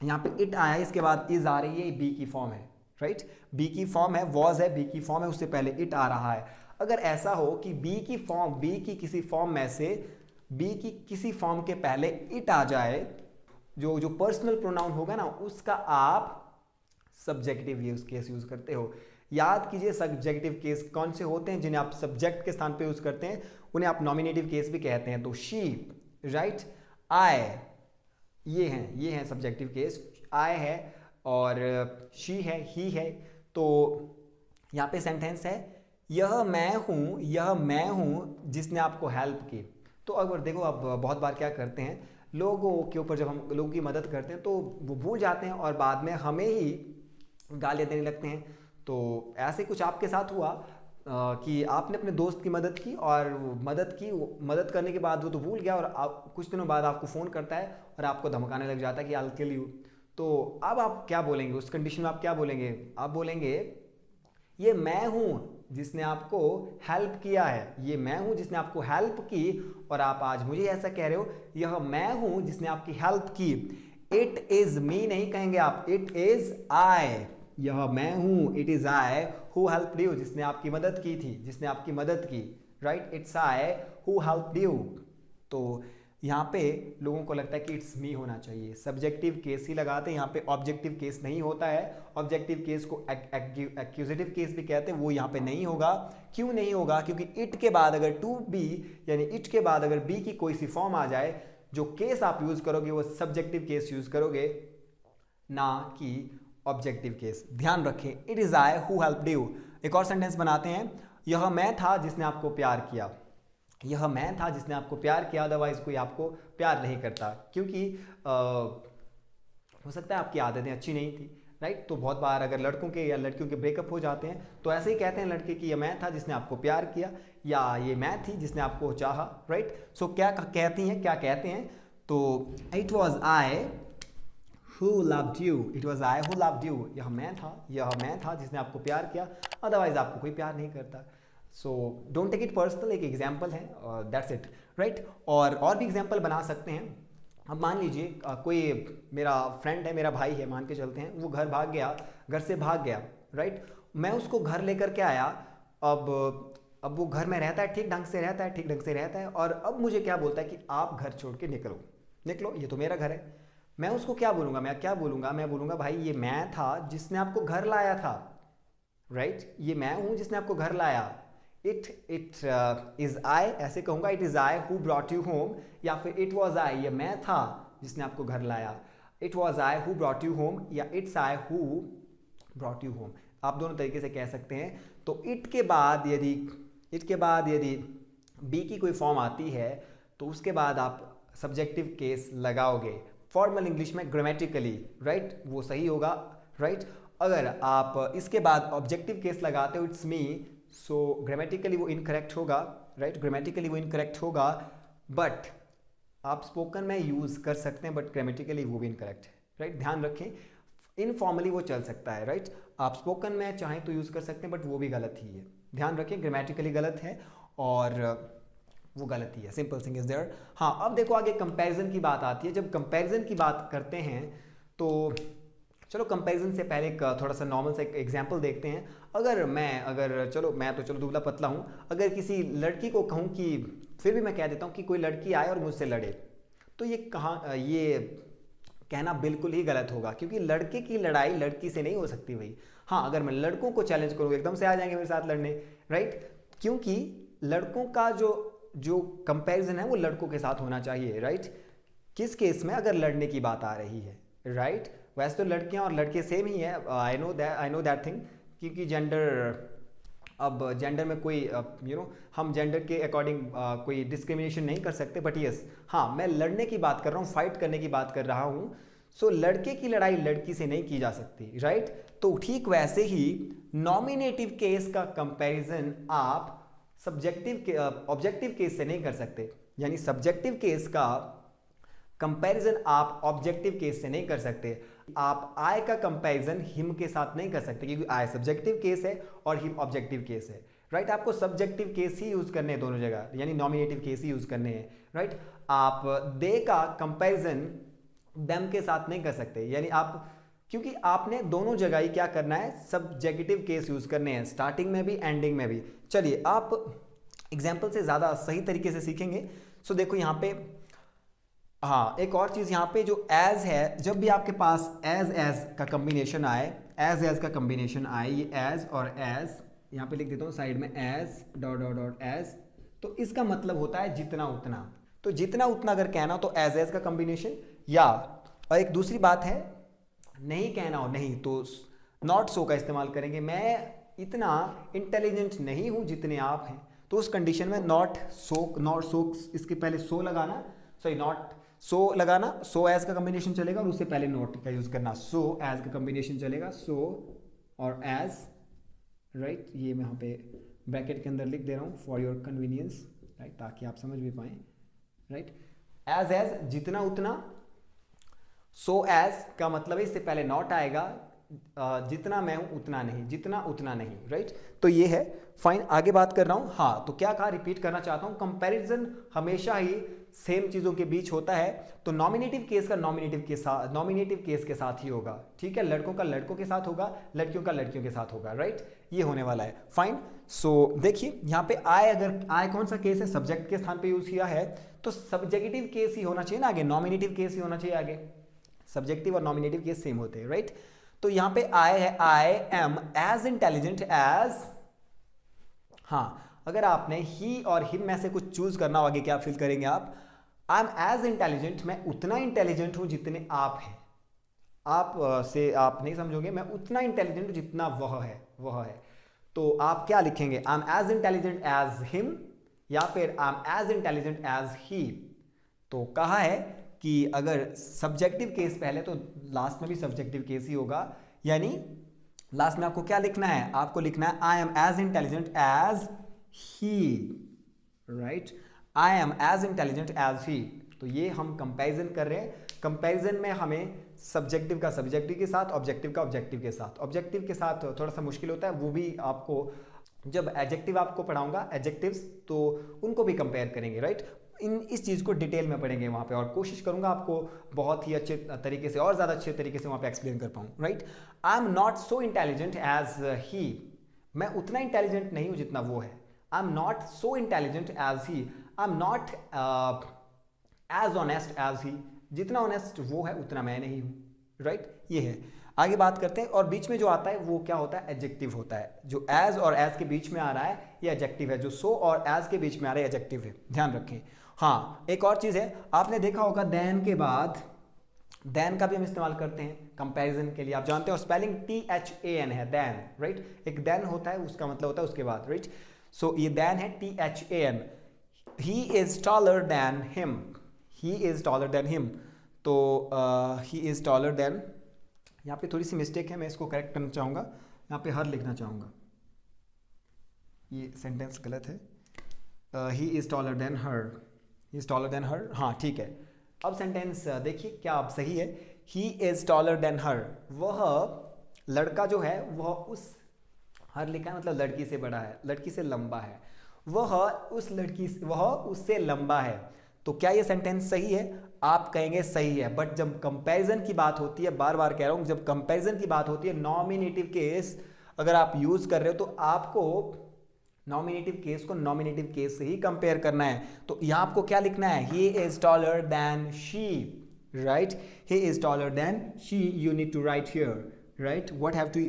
यहाँ पे इट आया है, इसके बाद इज आ रही है, बी की फॉर्म है, राइट, बी की फॉर्म है, वॉज है, बी की फॉर्म है, उससे पहले इट आ रहा है। अगर ऐसा हो कि बी की किसी फॉर्म में से बी की किसी फॉर्म के पहले इट आ जाए, जो पर्सनल प्रोनाउन होगा ना, उसका आप सब्जेक्टिव केस यूज करते हो। याद कीजिए सब्जेक्टिव केस कौन से होते हैं, जिन्हें आप सब्जेक्ट के स्थान पे यूज करते हैं, उन्हें आप नॉमिनेटिव केस भी कहते हैं। तो शी, राइट, आई, ये हैं सब्जेक्टिव केस। आई है और शी है, ही है। तो यहाँ पे सेंटेंस है, यह मैं हूँ जिसने आपको हेल्प की। तो अगर देखो, अब बहुत बार क्या करते हैं, लोगों के ऊपर जब हम लोगों की मदद करते हैं तो वो भूल जाते हैं और बाद में हमें ही गालियाँ देने लगते हैं। तो ऐसे कुछ आपके साथ हुआ कि आपने अपने दोस्त की मदद की और मदद करने के बाद वो तो भूल गया, और कुछ दिनों बाद आपको फ़ोन करता है और आपको धमकाने लग जाता है कि आई विल किल यू। तो अब आप क्या बोलेंगे उस कंडीशन में? आप क्या बोलेंगे? आप बोलेंगे, ये मैं हूँ जिसने आपको हेल्प किया है, ये मैं हूँ जिसने आपको हेल्प की, और आप आज मुझे ऐसा कह रहे हो, यह मैं हूँ जिसने आपकी हेल्प की। इट इज मी नहीं कहेंगे आप, इट इज आई। यह मैं हूँ, it is I who helped you, जिसने आपकी मदद की थी, जिसने आपकी मदद की, right, it's I who helped you. तो यहाँ पे लोगों को लगता है कि इट्स मी होना चाहिए, सब्जेक्टिव केस ही लगाते हैं, यहाँ पे ऑब्जेक्टिव केस नहीं होता है। ऑब्जेक्टिव केस को एक्यूजेटिव केस भी कहते हैं, वो यहाँ पे नहीं होगा। क्यों नहीं होगा? क्योंकि इट के बाद अगर टू बी, यानी इट के बाद अगर बी की कोई सी फॉर्म आ जाए, जो केस आप यूज करोगे वो सब्जेक्टिव केस यूज करोगे, ना कि ऑब्जेक्टिव केस। ध्यान रखें, it is I who helped you. एक और सेंटेंस बनाते हैं, यह मैं था जिसने आपको प्यार किया। यह मैं था जिसने आपको प्यार किया, अदरवाइज कोई आपको प्यार नहीं करता, क्योंकि हो सकता है आपकी आदतें अच्छी नहीं थी, राइट। तो बहुत बार अगर लड़कों के या लड़कियों के ब्रेकअप हो जाते हैं तो ऐसे ही कहते हैं लड़के कि ये मैं था जिसने आपको प्यार किया, या ये मैं थी जिसने आपको चाहा, राइट। सो क्या कहते हैं? तो it was I who loved you, it was I who loved you. यह मैं था जिसने आपको प्यार किया, अदरवाइज आपको कोई प्यार नहीं करता। So don't take it personal, एक एग्जाम्पल है, दैट्स इट, राइट। और भी एग्जाम्पल बना सकते हैं। अब मान लीजिए कोई मेरा फ्रेंड है, मेरा भाई है, मान के चलते हैं, वो घर से भाग गया, राइट। मैं उसको घर लेकर के आया। अब वो घर में रहता है, ठीक ढंग से रहता है, और अब मुझे क्या बोलता है कि आप घर छोड़ के निकलो, ये तो मेरा घर है। मैं उसको क्या बोलूँगा? मैं बोलूँगा भाई ये मैं था जिसने आपको घर लाया था, राइट, ये मैं हूँ जिसने आपको घर लाया। इट इज आई, ऐसे कहूँगा, it is I who brought you home, या फिर इट वॉज आई, ये मैं था जिसने आपको घर लाया। It was I who brought you home, या it's I who brought you home, आप दोनों तरीके से कह सकते हैं। तो इट के बाद यदि बी की कोई फॉर्म आती है तो उसके बाद आप सब्जेक्टिव केस लगाओगे, फॉर्मल इंग्लिश में ग्रामेटिकली, राइट, वो सही होगा, राइट। अगर आप इसके बाद ऑब्जेक्टिव केस लगाते हो, इट्स मी, सो ग्रामेटिकली वो इनकरेक्ट होगा, राइट, ग्रामेटिकली वो इनकरेक्ट होगा। बट आप स्पोकन में यूज कर सकते हैं, बट ग्रामेटिकली वो भी इनकरेक्ट है, राइट। ध्यान रखें, इनफॉर्मली वो चल सकता है, राइट। आप स्पोकन में चाहें तो यूज कर सकते हैं, बट वो भी गलत ही है। ध्यान रखें, ग्रामेटिकली गलत है और वो गलत ही है, सिंपल थिंग इज देयर। हाँ, अब देखो आगे कंपैरिजन की बात आती है। जब कंपैरिजन की बात करते हैं तो चलो कंपैरिजन से पहले एक थोड़ा सा नॉर्मल सा एग्जांपल देखते हैं। चलो मैं तो दुबला पतला हूँ, अगर किसी लड़की को कहूँ कि, फिर भी मैं कह देता हूँ कि कोई लड़की आए और मुझसे लड़े, तो ये कहना बिल्कुल ही गलत होगा, क्योंकि लड़के की लड़ाई लड़की से नहीं हो सकती भाई। हाँ, अगर मैं लड़कों को चैलेंज करूँ एकदम से आ जाएंगे मेरे साथ लड़ने, राइट, क्योंकि लड़कों का जो कंपैरिजन है वो लड़कों के साथ होना चाहिए, राइट। किस केस में, अगर लड़ने की बात आ रही है, राइट। वैसे तो लड़कियां और लड़के सेम ही है, आई नो दैट थिंग, क्योंकि जेंडर में कोई हम जेंडर के अकॉर्डिंग कोई डिस्क्रिमिनेशन नहीं कर सकते, बट यस, हाँ, मैं लड़ने की बात कर रहा हूँ, फाइट करने की बात कर रहा हूँ। सो लड़के की लड़ाई लड़की से नहीं की जा सकती, राइट। तो ठीक वैसे ही नॉमिनेटिव केस का कंपैरिजन आप ऑब्जेक्टिव केस से नहीं कर सकते, यानी सब्जेक्टिव केस का कंपैरिजन आप ऑब्जेक्टिव केस से नहीं कर सकते। आप आई का कंपैरिजन हिम के साथ नहीं कर सकते, क्योंकि आई सब्जेक्टिव केस है और हिम ऑब्जेक्टिव केस है, राइट। आपको सब्जेक्टिव केस ही यूज करने हैं दोनों जगह, यानी नॉमिनेटिव केस ही यूज करने हैं, राइट। आप दे का कंपैरिजन देम के साथ नहीं कर सकते, यानी क्योंकि आपने दोनों जगह ही क्या करना है, सब्जेक्टिव केस यूज करने हैं, स्टार्टिंग में भी एंडिंग में भी। चलिए, आप एग्जाम्पल से ज़्यादा सही तरीके से सीखेंगे। सो देखो यहाँ पे, हाँ, एक और चीज़ यहाँ पे जो एज है, जब भी आपके पास एज का कम्बिनेशन आए, एज का कम्बिनेशन आए, ये एज और एज, यहाँ पे लिख देता हूँ साइड में, as dot dot dot as, तो इसका मतलब होता है जितना उतना। तो जितना उतना अगर कहना हो तो एज का कम्बिनेशन, या और एक दूसरी बात है, नहीं कहना हो नहीं तो नॉट सो का इस्तेमाल करेंगे। मैं इतना इंटेलिजेंट नहीं हूँ जितने आप हैं, तो उस कंडीशन में नॉट सो इसके पहले सो लगाना, सॉरी नॉट सो लगाना, सो एज का कम्बिनेशन चलेगा और उससे पहले नॉट का यूज करना, सो एज का कम्बिनेशन चलेगा, सो और एज, राइट। ये मैं यहाँ पे ब्रैकेट के अंदर लिख दे रहा हूँ फॉर योर कन्वीनियंस, राइट, ताकि आप समझ भी पाएं, राइट। एज जितना उतना, सो एज का मतलब है इससे पहले नॉट आएगा, जितना मैं हूं उतना नहीं, जितना उतना नहीं, राइट। तो ये है, फाइन। आगे बात कर रहा हूं, हाँ, तो क्या कहा, रिपीट करना चाहता हूं, कंपैरिजन हमेशा ही सेम चीजों के बीच होता है, तो नॉमिनेटिव केस का नॉमिनेटिव केस के साथ ही होगा, ठीक है। लड़कों का लड़कों के साथ होगा, लड़कियों का लड़कियों के साथ होगा, राइट। ये होने वाला है, फाइन। सो देखिए यहाँ पे अगर आई कौन सा केस है, सब्जेक्ट के स्थान पे यूज किया है, तो सब्जेक्टिव केस ही होना चाहिए ना आगे, नॉमिनेटिव केस ही होना चाहिए आगे। सब्जेक्टिव और नॉमिनेटिव केस सेम होते हैं, राइट। तो यहां पे आई है, I am as intelligent as, हाँ, अगर आपने ही और हिम में से कुछ चूज करना हो, आगे क्या फील करेंगे आप, आई एम एज इंटेलिजेंट, मैं उतना इंटेलिजेंट हूं जितने आप हैं। से आप नहीं समझोगे, मैं उतना इंटेलिजेंट हूं जितना वह है। तो आप क्या लिखेंगे, I am as intelligent as him, या फिर I am as intelligent as he. तो कहा है कि अगर सब्जेक्टिव केस पहले, तो लास्ट में भी सब्जेक्टिव केस ही होगा, यानी लास्ट में आपको क्या लिखना है, आपको लिखना है I am as intelligent as he, right. I am as intelligent as he. तो ये हम कंपैरिजन कर रहे हैं, कंपैरिजन में हमें सब्जेक्टिव का सब्जेक्टिव के साथ, ऑब्जेक्टिव का ऑब्जेक्टिव के साथ। ऑब्जेक्टिव के साथ थोड़ा सा मुश्किल होता है, वो भी आपको जब एडजेक्टिव आपको पढ़ाऊंगा, एडजेक्टिव्स, तो उनको भी कंपेयर करेंगे, राइट। इस चीज़ को डिटेल में पढ़ेंगे वहाँ पे, और कोशिश करूँगा आपको बहुत ही अच्छे तरीके से और ज़्यादा अच्छे तरीके से वहाँ पे एक्सप्लेन कर पाऊँ, right. I am not so intelligent as he, मैं उतना इंटेलिजेंट नहीं हूँ जितना वो है। I am not so intelligent as he, I am not as honest as he, जितना ऑनेस्ट वो है उतना मैं नहीं हूँ, राइट। ये है, आगे बात करते हैं। और बीच में जो आता है वो क्या होता है, एडजेक्टिव होता है। जो एज और एज के बीच में आ रहा है ये एडजेक्टिव है, जो सो और एज के बीच में आ रहा है एडजेक्टिव है, ध्यान रखें। हाँ, एक और चीज़ है, आपने देखा होगा देन के बाद, देन का भी हम इस्तेमाल करते हैं कंपैरिजन के लिए, आप जानते हो, स्पेलिंग THAN है, देन, राइट। एक देन होता है, उसका मतलब होता है उसके बाद, राइट। सो ये देन है, THAN। He is taller than him, he is taller than him. तो ही इज टॉलर देन, यहाँ पे थोड़ी सी मिस्टेक है, मैं इसको करेक्ट करना चाहूँगा, यहाँ पे हर लिखना चाहूँगा, ये सेंटेंस गलत है। He is taller than her, he is taller than her, हाँ ठीक है। अब सेंटेंस देखिए क्या अब सही है, ही इज टॉलर देन हर, वह लड़का जो है वह उस, हर लिखा है मतलब लड़की से बड़ा है, लड़की से लंबा है, वह उससे लंबा है। तो क्या ये सेंटेंस सही है? आप कहेंगे सही है, बट जब कंपैरिजन की बात होती है, बार बार कह रहा हूं, जब कंपैरिजन की बात होती है, नॉमिनेटिव केस अगर आप यूज कर रहे हो तो आपको नॉमिनेटिव केस को नॉमिनेटिव केस से ही कंपेयर करना है। तो यहां आपको क्या लिखना है, he is taller than she, right, he is taller than she, you need to write here, right, what have to,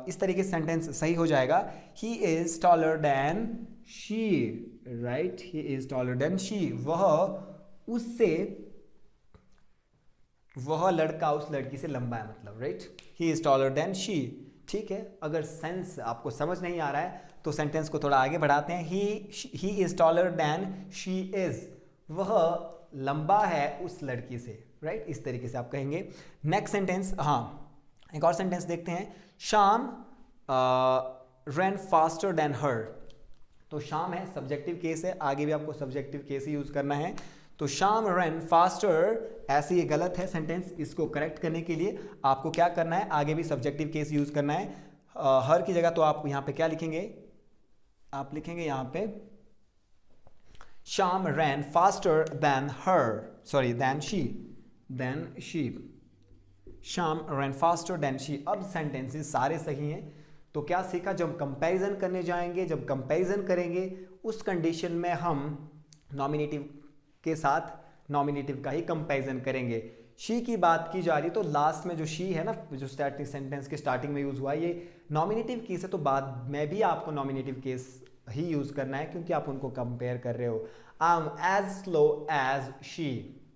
इस तरीके से सेंटेंस सही हो जाएगा, he is taller than she, right, he is taller than she, उससे, वह लड़का उस लड़की से लंबा है, मतलब, right, he is taller than she. ठीक है, अगर सेंस आपको समझ नहीं आ रहा है तो सेंटेंस को थोड़ा आगे बढ़ाते हैं, ही is taller than she is, वह लंबा है उस लड़की से, राइट, इस तरीके से आप कहेंगे। नेक्स्ट सेंटेंस, हाँ एक और सेंटेंस देखते हैं, शाम रन फास्टर देन हर। तो शाम है, सब्जेक्टिव केस है, आगे भी आपको सब्जेक्टिव केस ही यूज करना है। तो शाम रन फास्टर, ऐसे ये गलत है सेंटेंस, इसको करेक्ट करने के लिए आपको क्या करना है, आगे भी सब्जेक्टिव केस यूज करना है। हर की जगह तो आप यहाँ पे क्या लिखेंगे, आप लिखेंगे यहाँ पे Sham run faster than her, sorry than she, Sham run faster than she. अब सेंटेंसेस सारे सही हैं, तो क्या सीखा, जब कंपैरिजन करने जाएंगे, जब कंपैरिजन करेंगे उस कंडीशन में हम नॉमिनेटिव के साथ नॉमिनेटिव का ही कंपैरिजन करेंगे। शी की बात की जा रही तो लास्ट में जो शी है ना, जो स्टार्टिंग सेंटेंस के स्टार्टिंग में यूज हुआ, ये नॉमिनेटिव केस है, तो बाद में भी आपको नॉमिनेटिव केस ही यूज करना है क्योंकि आप उनको कंपेयर कर रहे हो। I am as slow as she,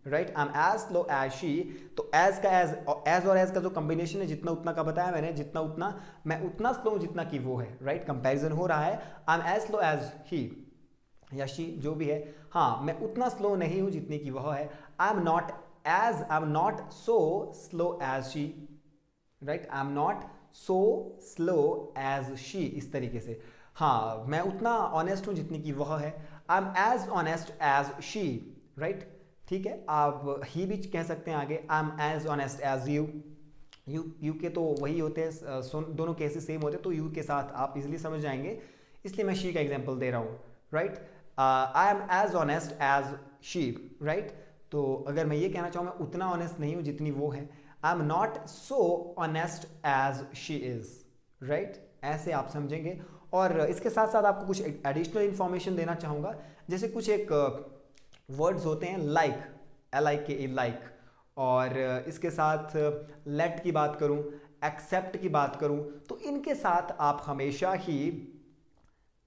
right, I am as slow as she. तो एज का एज और एज का जो कॉम्बिनेशन है, जितना उतना का बताया मैंने, जितना उतना, मैं उतना स्लो हूं जितना कि वो है, राइट, कंपैरिजन हो रहा है, I am as slow as he या शी जो भी है, हाँ मैं उतना स्लो नहीं हूं जितनी कि वह है। I am not so slow as she, right, I am not so slow as she, इस तरीके से, हाँ मैं उतना ऑनेस्ट हूं जितनी कि वह है। I am as honest as she, right, ठीक है, आप ही भी कह सकते हैं आगे, I am as honest as you के तो वही होते हैं, दोनों केसेस सेम होते हैं, तो यू के साथ आप इजिली समझ जाएंगे, इसलिए मैं शी का एग्जाम्पल दे रहा हूँ, right, I am as honest as she, right. तो अगर मैं ये कहना चाहूँ मैं उतना ऑनेस्ट नहीं हूँ जितनी वो है, I am not so honest as she is, right, ऐसे आप समझेंगे। और इसके साथ साथ आपको कुछ एडिशनल इंफॉर्मेशन देना चाहूँगा, जैसे कुछ एक वर्ड्स होते हैं लाइक, LIKE लाइक, और इसके साथ लेट की बात करूँ, एक्सेप्ट की बात करूँ, तो इनके साथ आप हमेशा ही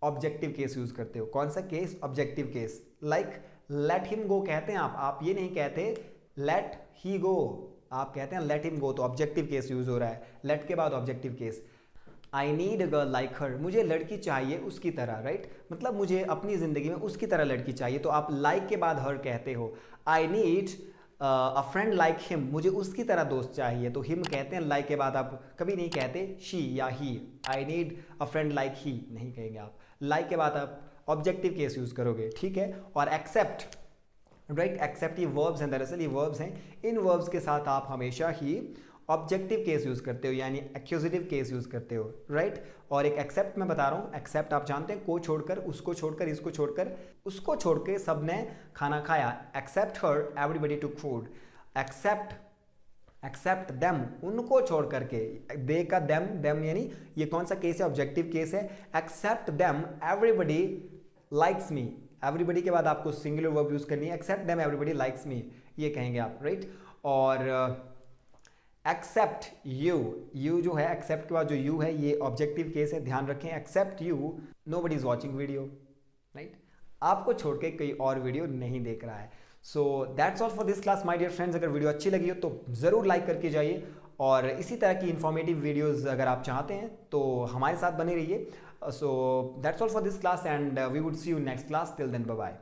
ऑब्जेक्टिव केस यूज करते हो। कौन सा case, objective case. Like let him go कहते हैं आप ये नहीं कहते लेट ही गो, आप कहते हैं लेट हिम गो, तो ऑब्जेक्टिव केस यूज हो रहा है, लेट के बाद objective case. I need a girl like her, मुझे लड़की चाहिए उसकी तरह, राइट, मतलब मुझे अपनी जिंदगी में उसकी तरह लड़की चाहिए, तो आप लाइक के बाद हर कहते हो। आई need a friend like him, मुझे उसकी तरह दोस्त चाहिए, तो हिम कहते हैं, लाइक के बाद आप कभी नहीं कहते शी या he, I need a friend like he नहीं कहेंगे आप, लाइक के बाद आप ऑब्जेक्टिव केस यूज करोगे, ठीक है। और एक्सेप्ट, राइट, एक्सेप्ट ये वर्ब्स हैं, दरअसल ये वर्ब्स हैं, इन वर्ब्स के साथ आप हमेशा ही ऑब्जेक्टिव केस यूज करते हो, यानी एक्यूजेटिव केस यूज करते हो, राइट। और एक एक्सेप्ट मैं बता रहा हूँ, एक्सेप्ट आप जानते हैं, को छोड़कर, उसको छोड़कर, इसको छोड़कर, उसको छोड़ के सबने खाना खाया, एक्सेप्ट हर एवरीबडी टुक फूड, एक्सेप्ट देम, उनको छोड़ करके, दे का देम यानी ये कौन सा केस है, ऑब्जेक्टिव केस है। Except them everybody likes me, everybody के बाद आपको सिंगुलर वर्ब यूज करनी है, except them everybody likes me, ये कहेंगे आप, राइट। और एक्सेप्ट यू जो है, एक्सेप्ट के बाद जो यू है ये ऑब्जेक्टिव केस है, ध्यान रखें, except you nobody is watching video, right, आपको छोड़ के कोई और वीडियो नहीं देख रहा है। So that's all for this class my dear friends. अगर वीडियो अच्छी लगी हो तो ज़रूर लाइक करके जाइए, और इसी तरह की इंफॉर्मेटिव वीडियोज़ अगर आप चाहते हैं तो हमारे साथ बने रहिए। So that's all for this class and we would see you next class, till then bye bye.